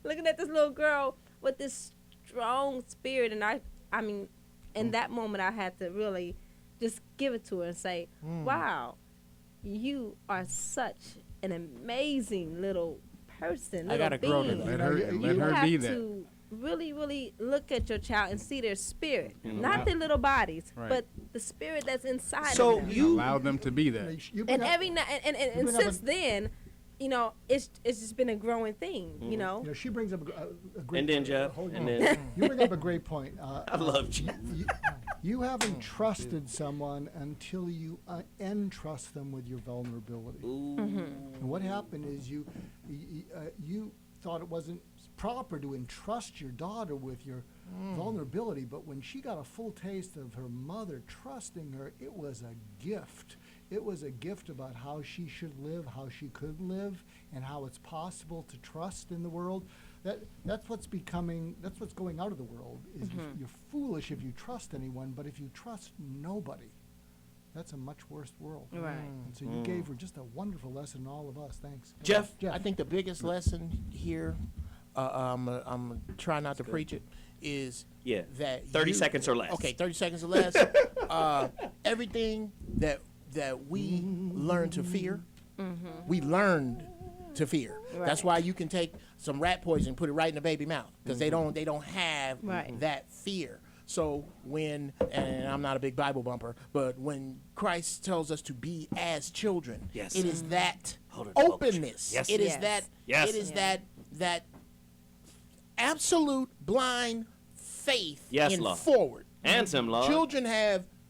looking at this little girl with this strong spirit. And I mean, in that moment I had to really just give it to her and say, wow, you are such an amazing little person. I gotta grow to Let her be that. To really, really look at your child and see their spirit, And not allow- their little bodies, Right. but the spirit that's inside So of them. you allow them to be that. And every night, and since then, you know, it's just been a growing thing. You know. You know, she brings up a great And then Jeff, hold and on. then You bring up a great point. I love Jeff. You haven't trusted someone until you entrust them with your vulnerability. And what happened is you thought it wasn't proper to entrust your daughter with your vulnerability, but when she got a full taste of her mother trusting her, it was a gift. It was a gift about how she should live, how she could live, and how it's possible to trust in the world. That's what's going out of the world. Is you're foolish if you trust anyone, but if you trust nobody, that's a much worse world. Right. And so you gave her just a wonderful lesson, all of us. Thanks, Jeff. I think the biggest lesson here, I'm trying not to preach it, is that 30 seconds or less. Okay, 30 seconds or less. Everything that we learn to fear, we learned to fear. Right. That's why you can take some rat poison and put it right in the baby mouth, because they don't have that fear. So when, and I'm not a big Bible bumper, but when Christ tells us to be as children, it is that openness. It is that. It is that absolute blind faith in Lord. forward. Answer, Lord.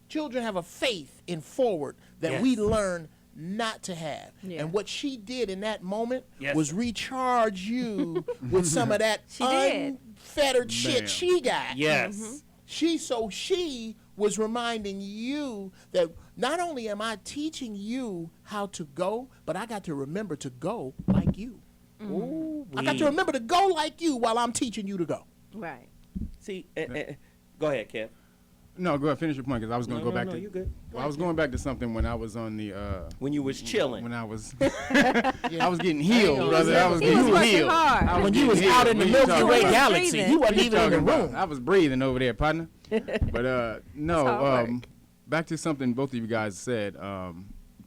Children have a faith in forward that we learn not to have. And what she did in that moment was recharge you with some of that unfettered shit she got. Yes. She was reminding you that not only am I teaching you how to go, but I got to remember to go like you. I got to remember to go like you while I'm teaching you to go. Right. See, go ahead, Kev. No, go ahead. Finish your point, because I was going to go back to. you good. Well, I was going back to something when I was on the. When you was chilling. When I was. I was getting healed, brother. I was He was getting working healed. hard. I was When you getting was out healed. in the What you Milky talking Way about? galaxy, he wasn't even in the room. I was breathing over there, partner. But no, hard work. back to something both of you guys said.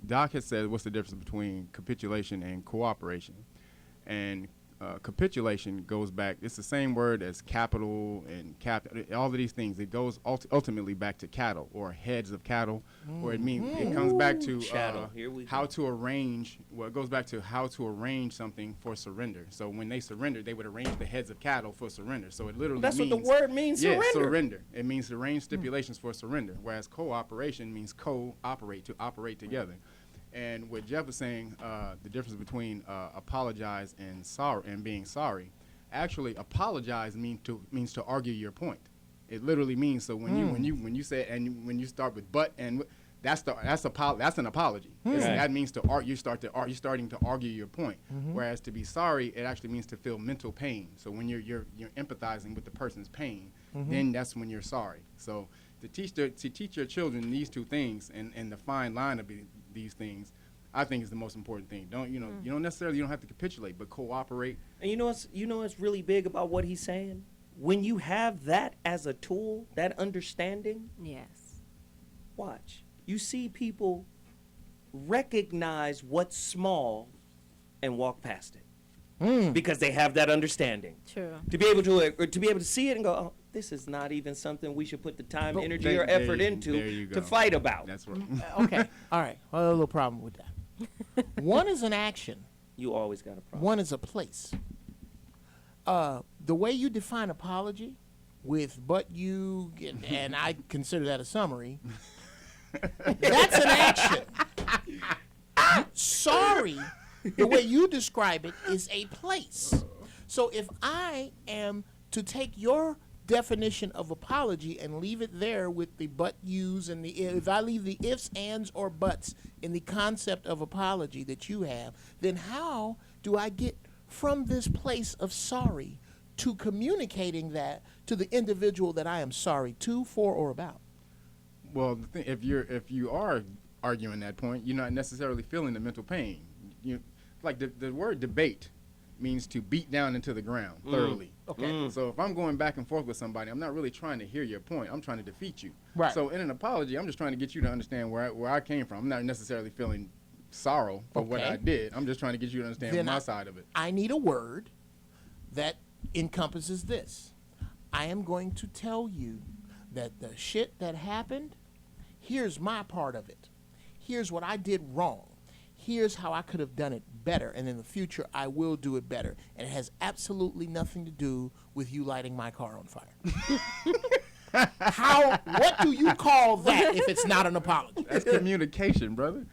Doc has said, what's the difference between capitulation and cooperation? And capitulation goes back, it's the same word as capital and all of these things. It goes ultimately back to cattle, or heads of cattle, or it comes back to how to arrange, it goes back to how to arrange something for surrender. So when they surrendered, they would arrange the heads of cattle for surrender. So it literally That's means, what the word means, surrender. It means to arrange stipulations for surrender, whereas cooperation means cooperate, to operate together. And what Jeff was saying, the difference between apologize and being sorry, actually apologize means to argue your point. It literally means, so when you say, and when you start with but and that's an apology. That means you're starting to argue your point. Whereas to be sorry, it actually means to feel mental pain. So when you're empathizing with the person's pain, then that's when you're sorry. So to teach your children these two things and the fine line of these things, I think is the most important thing. You don't necessarily have to capitulate, but cooperate. And you know what's really big about what he's saying? When you have that as a tool, that understanding, watch. You see people recognize what's small and walk past it. Because they have that understanding. True. To be able to see it and go, oh, this is not even something we should put the time, energy, or effort into to fight about. That's right. Okay. All right. Well, a little problem with that. One is an action. You always got a problem. One is a place. The way you define apology with but you, and I consider that a summary, that's an action. Sorry, the way you describe it is a place. So if I am to take your definition of apology and leave it there with the but yous and if I leave the ifs, ands, or buts in the concept of apology that you have, then how do I get from this place of sorry to communicating that to the individual that I am sorry to, for, or about? Well, if you are arguing that point, you're not necessarily feeling the mental pain. Like the word debate means to beat down into the ground thoroughly. Okay. So if I'm going back and forth with somebody, I'm not really trying to hear your point. I'm trying to defeat you. Right. So in an apology, I'm just trying to get you to understand where I came from. I'm not necessarily feeling sorrow for what I did. I'm just trying to get you to understand Then my side of it. I need a word that encompasses this. I am going to tell you that the shit that happened, here's my part of it. Here's what I did wrong. Here's how I could have done it better, and in the future I will do it better. And it has absolutely nothing to do with you lighting my car on fire. What do you call that if it's not an apology? That's communication, brother.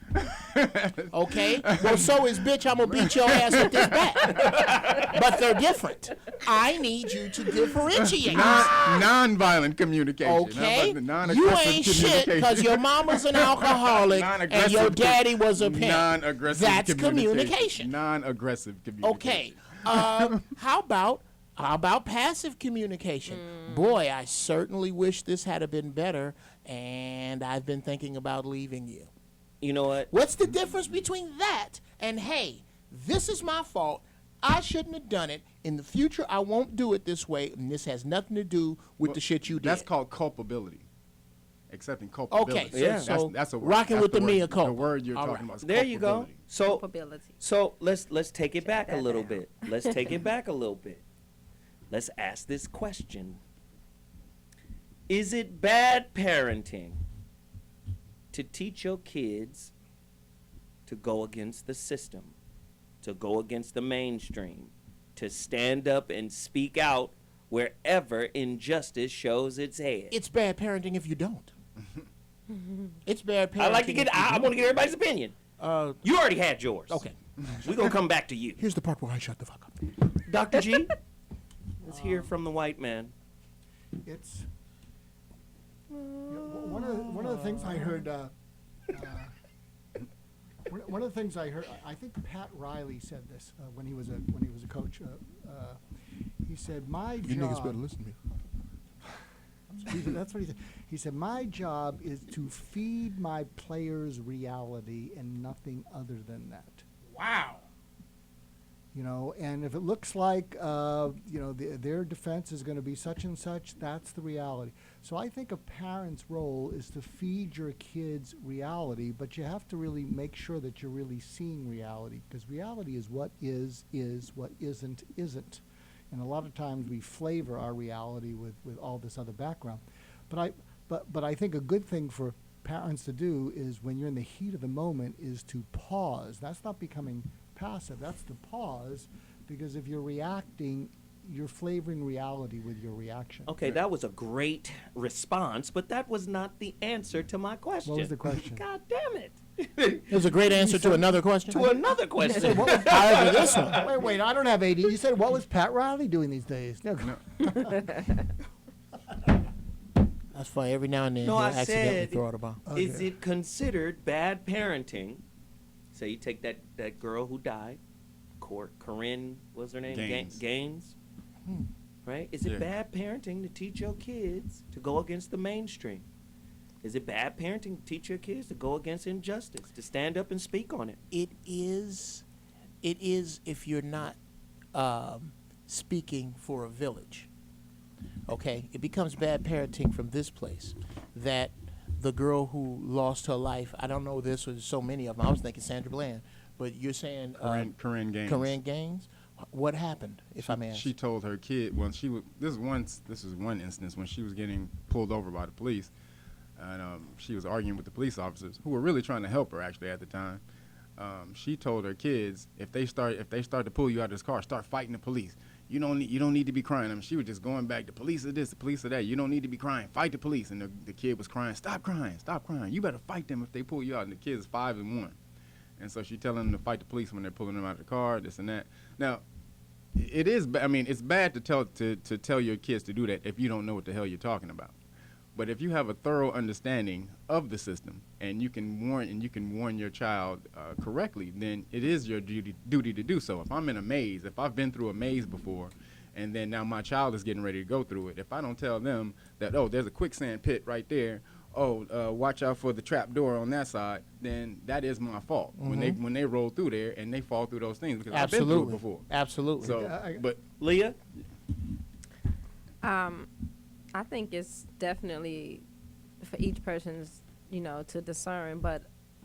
Okay. Well, so is bitch, I'm gonna beat your ass with this bat. But they're different. I need you to differentiate. Non-violent communication. Okay. How about the You non-aggressive ain't shit because your mama's an alcoholic and your daddy was a pimp. Non-aggressive That's communication. Non-aggressive communication. Okay. How about passive communication? Boy, I certainly wish this had been better, and I've been thinking about leaving you. You know what? What's the difference between that and, hey, this is my fault. I shouldn't have done it. In the future, I won't do it this way, and this has nothing to do with the shit you did. That's called culpability. Accepting culpability. Okay, so that's a word. rocking That's with the word. mea culpa. The word you're All talking right. about is There you go. culpability. So let's take it back a little bit. Let's take it back a little bit. Let's ask this question. Is it bad parenting to teach your kids to go against the system, to go against the mainstream, to stand up and speak out wherever injustice shows its head? It's bad parenting if you don't. It's bad parenting. I want to get everybody's opinion. You already had yours. Okay. We're going to come back to you. Here's the part where I shut the fuck up. Dr. G, let's hear from the white man. It's one of the things I heard. One of the things I heard. I think Pat Riley said this when he was a coach. He said, "My job." You niggas better listen to me. That's what he said. He said, "My job is to feed my players reality and nothing other than that." Wow. You know, and if it looks like, their defense is going to be such and such, that's the reality. So I think a parent's role is to feed your kids reality, but you have to really make sure that you're really seeing reality, because reality is, what is, what isn't. And a lot of times we flavor our reality with all this other background. But I think a good thing for parents to do is, when you're in the heat of the moment, is to pause. That's not becoming passive. That's the pause, because if you're reacting, you're flavoring reality with your reaction. Okay, that was a great response, but that was not the answer to my question. What was the question? God damn it. It was a great answer to another question. To another question. However, this one. Wait, I don't have AD. You said, what was Pat Riley doing these days? No. That's funny. Every now and then No, he'll I accidentally said, throw out a bomb. is it considered bad parenting? Say you take that girl who died, Corinne, what's her name? Gaines. Right? Is it bad parenting to teach your kids to go against the mainstream? Is it bad parenting to teach your kids to go against injustice, to stand up and speak on it? It is if you're not speaking for a village. Okay? It becomes bad parenting from this place, that the girl who lost her life, I don't know this, there's so many of them. I was thinking Sandra Bland, but you're saying Corinne Gaines. Corinne Gaines? What happened, if I may ask? She told her kid when she was this is one instance when she was getting pulled over by the police, and she was arguing with the police officers who were really trying to help her actually at the time. She told her kids, if they start to pull you out of this car, start fighting the police. You don't need to be crying. I mean, she was just going back, the police are this, the police are that. You don't need to be crying. Fight the police. And the kid was crying, stop crying. You better fight them if they pull you out. And the kid is 5 and 1. And so she's telling them to fight the police when they're pulling them out of the car, this and that. Now, it's bad to tell your kids to do that if you don't know what the hell you're talking about. But if you have a thorough understanding of the system and you can warn your child correctly, then it is your duty to do so. If I'm in a maze, if I've been through a maze before, and then now my child is getting ready to go through it, if I don't tell them that, oh, there's a quicksand pit right there, watch out for the trap door on that side, then that is my fault. Mm-hmm. When they roll through there and they fall through those things, because Absolutely. I've been through it before. Absolutely. So, but Leah? I think it's definitely for each person's, to discern. But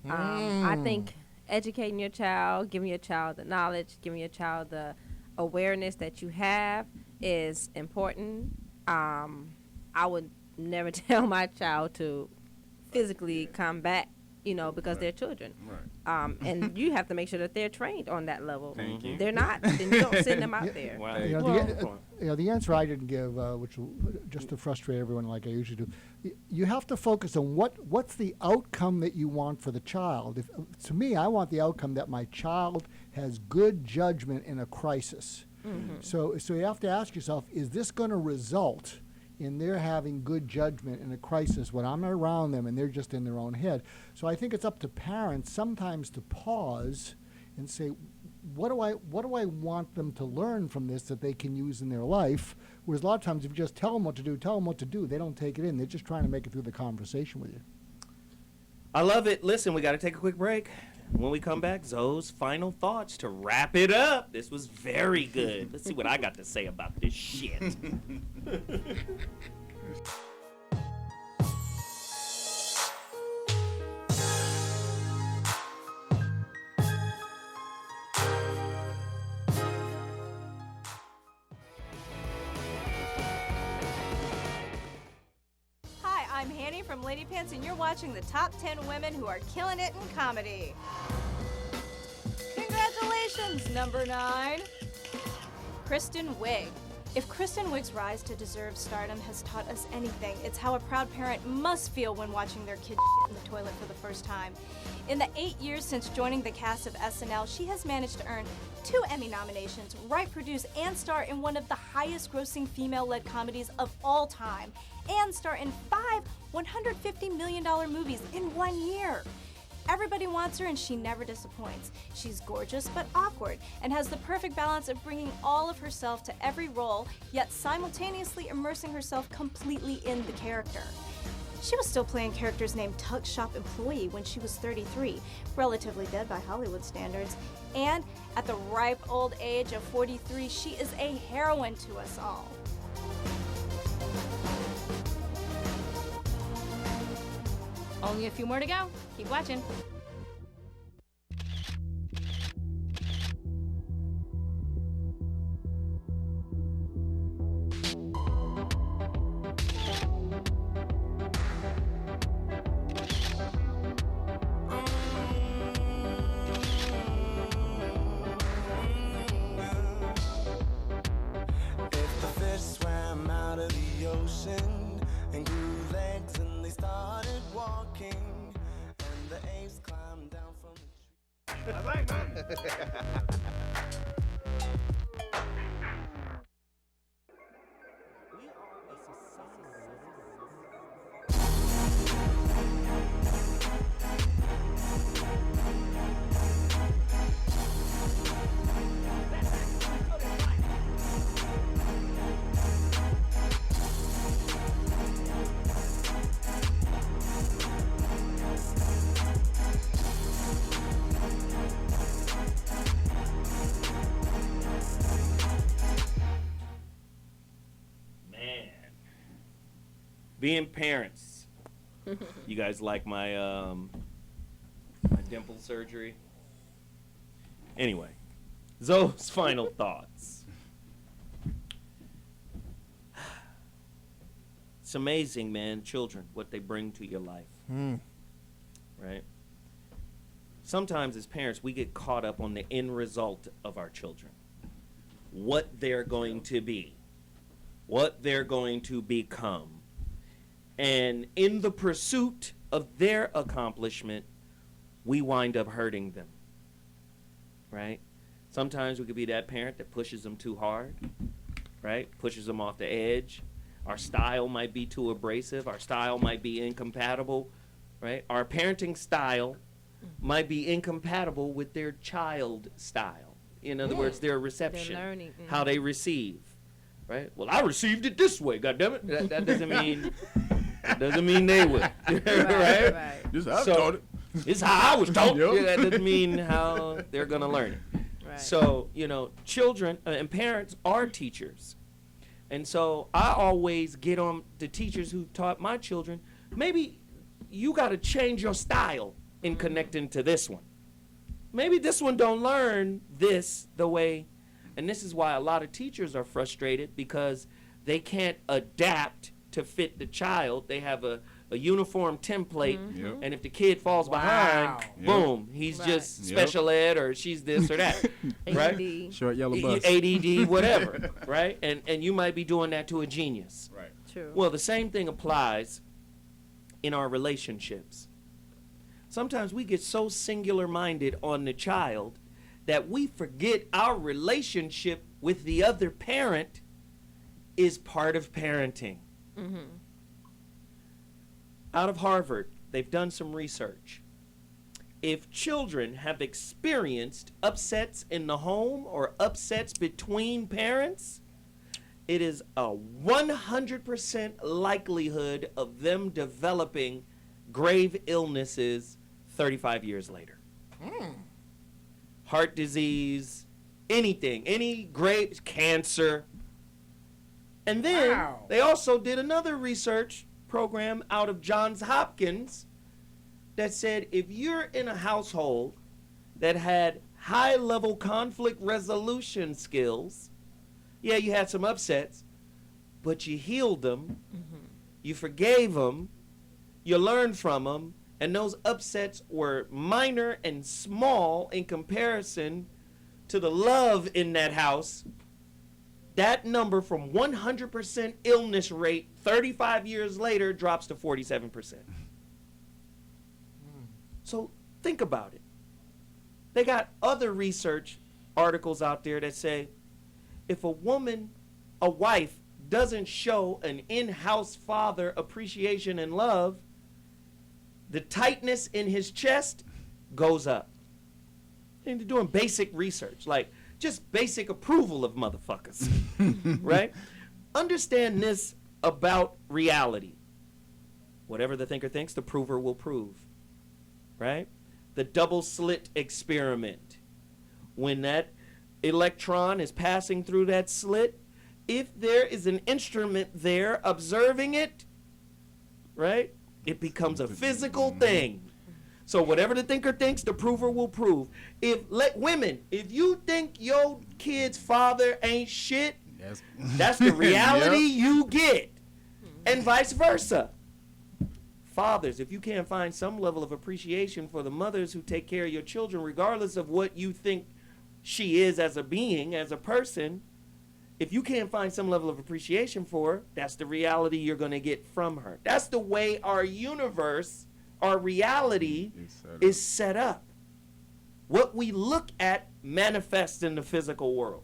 I think educating your child, giving your child the knowledge, giving your child the awareness that you have is important. I would never tell my child to physically combat, because they're children. And you have to make sure that they're trained on that level. Thank you. They're not, then you don't send them out there. Wow. The answer I didn't give, which just to frustrate everyone like I usually do, you have to focus on what's the outcome that you want for the child. To me, I want the outcome that my child has good judgment in a crisis. Mm-hmm. So you have to ask yourself, is this going to result in their having good judgment in a crisis when I'm not around them and they're just in their own head? So I think it's up to parents sometimes to pause and say, what do I want them to learn from this that they can use in their life? Whereas a lot of times if you just tell them what to do, they don't take it in. They're just trying to make it through the conversation with you. I love it. Listen, we got to take a quick break. When we come back, Zoe's final thoughts to wrap it up. This was very good. Let's see what I got to say about this shit. I'm Hanny from Lady Pants, and you're watching the top 10 women who are killing it in comedy. Congratulations, number 9, Kristen Wiig. If Kristen Wiig's rise to deserved stardom has taught us anything, it's how a proud parent must feel when watching their kid shit in the toilet for the first time. In the 8 years since joining the cast of SNL, she has managed to earn 2 Emmy nominations, write, produce, and star in one of the highest-grossing female-led comedies of all time, and star in 5 $150 million movies in 1 year. Everybody wants her and she never disappoints. She's gorgeous but awkward and has the perfect balance of bringing all of herself to every role, yet simultaneously immersing herself completely in the character. She was still playing characters named Tuck Shop Employee when she was 33, relatively dead by Hollywood standards, and at the ripe old age of 43, she is a heroine to us all. Only a few more to go. Keep watching. If the fish swam out of the ocean and grew legs and they started walking, and the apes climbed down from the tree. Being parents. You guys like my my dimple surgery? Anyway, Zoe's final thoughts. It's amazing, man, children, what they bring to your life. Right? Sometimes as parents, we get caught up on the end result of our children. What they're going to be. What they're going to become. And in the pursuit of their accomplishment, we wind up hurting them, right? Sometimes we could be that parent that pushes them too hard, right? Pushes them off the edge. Our style might be too abrasive. Our style might be incompatible, right? Our parenting style might be incompatible with their child style. In other words, their reception, They're learning. how they receive, right? Well, I received it this way, goddammit. That doesn't mean... Doesn't mean they would, right? This is how I taught it. It's how I was taught. Yep. Yeah, that doesn't mean how they're gonna learn it. Right. So, you know, children and parents are teachers, and so I always get on the teachers who taught my children. Maybe you got to change your style in connecting to this one. Maybe this one don't learn this the way, and this is why a lot of teachers are frustrated because they can't adapt to fit the child. They have a a uniform template, Yep. and if the kid falls behind, Yep. boom, he's just special ed or she's this or that, right? Short yellow bus. ADD, whatever, right? And you might be doing that to a genius. Right. True. Well, the same thing applies in our relationships. Sometimes we get so singular-minded on the child that we forget our relationship with the other parent is part of parenting. Mm-hmm. Out of Harvard, they've done some research. If children have experienced upsets in the home or upsets between parents, it is a 100% likelihood of them developing grave illnesses 35 years later. Heart disease, anything, any grave cancer. And then they also did another research program out of Johns Hopkins that said if you're in a household that had high-level conflict resolution skills, yeah, you had some upsets, but you healed them, you forgave them, you learned from them, and those upsets were minor and small in comparison to the love in that house. That number from 100% illness rate 35 years later drops to 47%. So think about it. They got other research articles out there that say if a wife doesn't show an in-house father appreciation and love, the tightness in his chest goes up. And they're doing basic research, like just basic approval of motherfuckers, right? Understand this about reality. Whatever the thinker thinks, the prover will prove, right? The double slit experiment. When that electron is passing through that slit, if there is an instrument there observing it, right, it becomes a physical thing. So whatever the thinker thinks, the prover will prove. Women, if you think your kid's father ain't shit, that's the reality you get. And vice versa. Fathers, if you can't find some level of appreciation for the mothers who take care of your children, regardless of what you think she is as a being, as a person, if you can't find some level of appreciation for her, that's the reality you're going to get from her. That's the way our universe, our reality is set up. What we look at manifests in the physical world.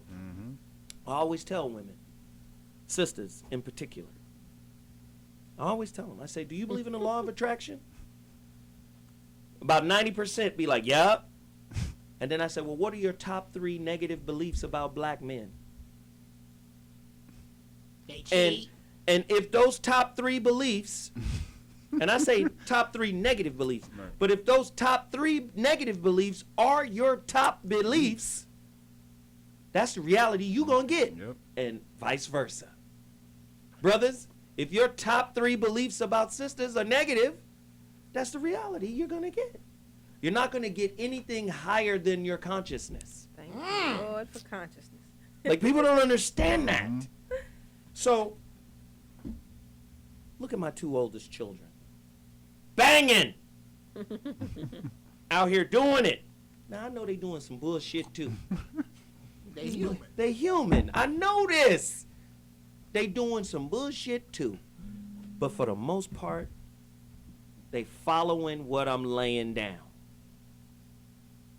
I always tell women, sisters in particular, I always tell them, I say, do you believe in the law of attraction? About 90% be like, yup. And then I say, well, what are your top 3 negative beliefs about black men? They cheat. And if those top 3 beliefs, and I say top 3 negative beliefs, but if those top 3 negative beliefs are your top beliefs, that's the reality you're going to get. And vice versa. Brothers, if your top 3 beliefs about sisters are negative, that's the reality you're going to get. You're not going to get anything higher than your consciousness. Thank you, Lord, for consciousness. Like, people don't understand that. So, look at my 2 oldest children. Banging! Out here doing it. Now, I know they doing some bullshit, too. They human. They human. I know this. They doing some bullshit, too. But for the most part, they following what I'm laying down.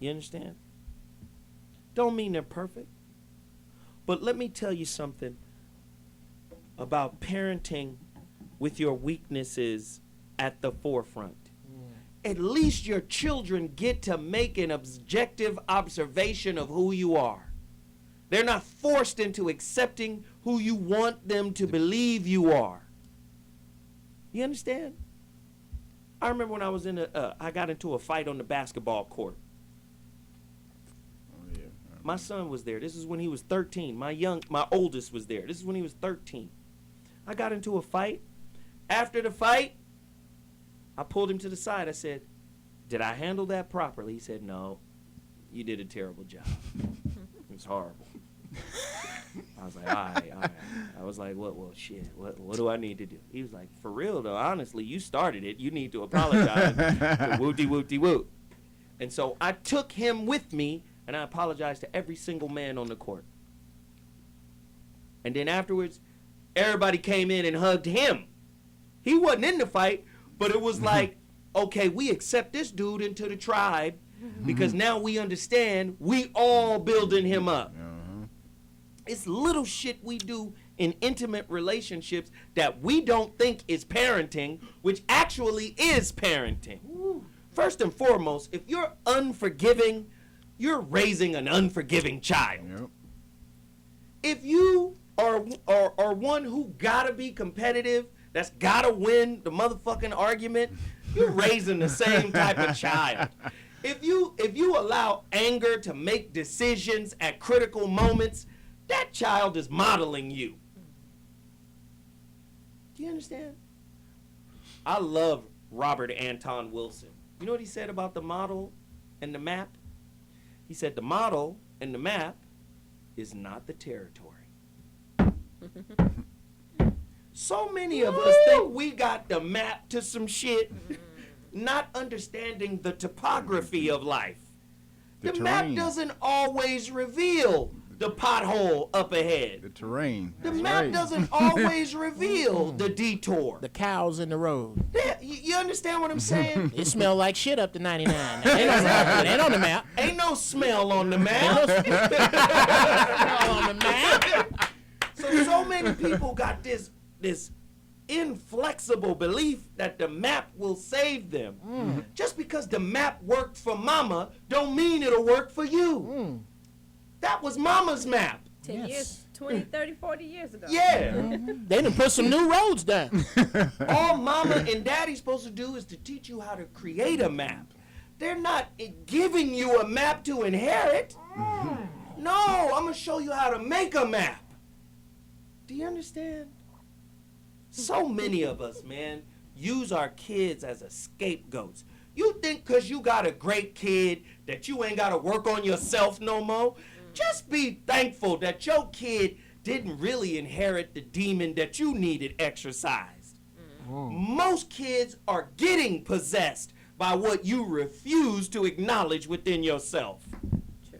You understand? Don't mean they're perfect. But let me tell you something about parenting with your weaknesses at the forefront. At least your children get to make an objective observation of who you are. They're not forced into accepting who you want them to believe you are. You understand? I remember when I was I got into a fight on the basketball court. My son was there. This is when he was 13. My oldest was there. This is when he was 13. I got into a fight. After the fight, I pulled him to the side. I said, did I handle that properly? He said, no, you did a terrible job. It was horrible. I was like, all right. I was like, what do I need to do? He was like, for real though, honestly, you started it. You need to apologize. Wooty. And so I took him with me, and I apologized to every single man on the court. And then afterwards, everybody came in and hugged him. He wasn't in the fight, but it was like, okay, we accept this dude into the tribe because now we understand we all building him up. It's little shit we do in intimate relationships that we don't think is parenting, which actually is parenting. First and foremost, if you're unforgiving, you're raising an unforgiving child. If you are one who gotta be competitive, that's gotta win the motherfucking argument, you're raising the same type of child. If you allow anger to make decisions at critical moments, that child is modeling you. Do you understand? I love Robert Anton Wilson. You know what he said about the model and the map? He said the model and the map is not the territory. So many of us think we got the map to some shit, not understanding the topography of life. The map doesn't always reveal the pothole up ahead. The terrain. The map doesn't always reveal the detour. The cows in the road. Yeah, you understand what I'm saying? It smell like shit up to 99. It ain't on the map. Ain't no smell on the map. On the map. So many people got this inflexible belief that the map will save them. Just because the map worked for mama don't mean it'll work for you. That was mama's map. 10 years, 20, 30, 40 years ago. Yeah. They done put some new roads down. All mama and daddy's supposed to do is to teach you how to create a map. They're not giving you a map to inherit. No, I'm going to show you how to make a map. Do you understand? So many of us, man, use our kids as a scapegoats. You think because you got a great kid that you ain't got to work on yourself no more? Just be thankful that your kid didn't really inherit the demon that you needed exorcised. Most kids are getting possessed by what you refuse to acknowledge within yourself. True.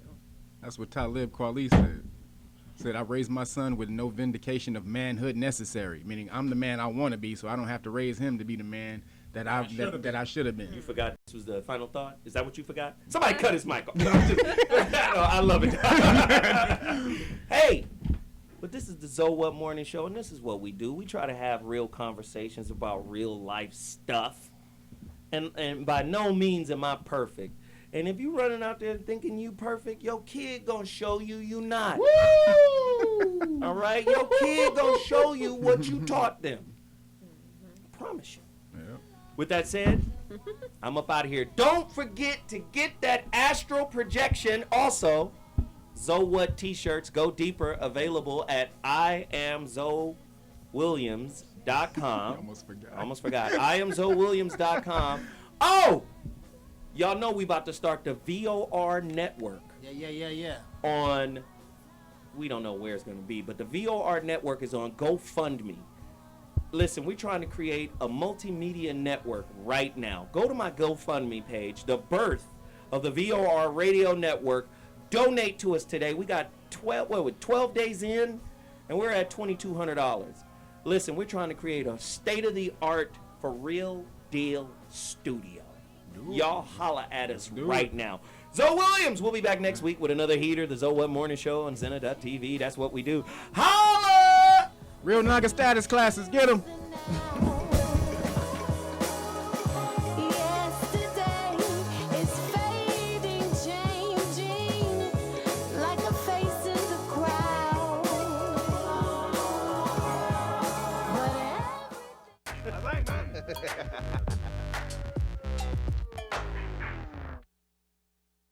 That's what Talib Kweli said. Said, I raised my son with no vindication of manhood necessary, meaning I'm the man I want to be, so I don't have to raise him to be the man that I should have been. You forgot this was the final thought? Is that what you forgot? Somebody cut his mic off. No, I love it. Hey, but this is the So What Morning Show, and this is what we do. We try to have real conversations about real life stuff. And by no means am I perfect. And if you running out there thinking you perfect, your kid gonna show you you not. Woo! All right? Your kid gonna show you what you taught them. I promise you. Yeah. With that said, I'm up out of here. Don't forget to get that astral projection. Also, Zo What t-shirts, go deeper, available at IamZoWilliams.com. Almost forgot. IamZoWilliams.com. Oh! Y'all know we about to start the VOR network. Yeah. On, we don't know where it's going to be, but the VOR network is on GoFundMe. Listen, we're trying to create a multimedia network right now. Go to my GoFundMe page, the birth of the VOR radio network. Donate to us today. We got 12 days in, and we're at $2,200. Listen, we're trying to create a state-of-the-art, for real deal studio. Y'all holla at us right now. Zo Williams, we'll be back next week with another heater, the Zo What Morning Show on Zena.tv. That's what we do. Holla! Real Naga status classes, get them.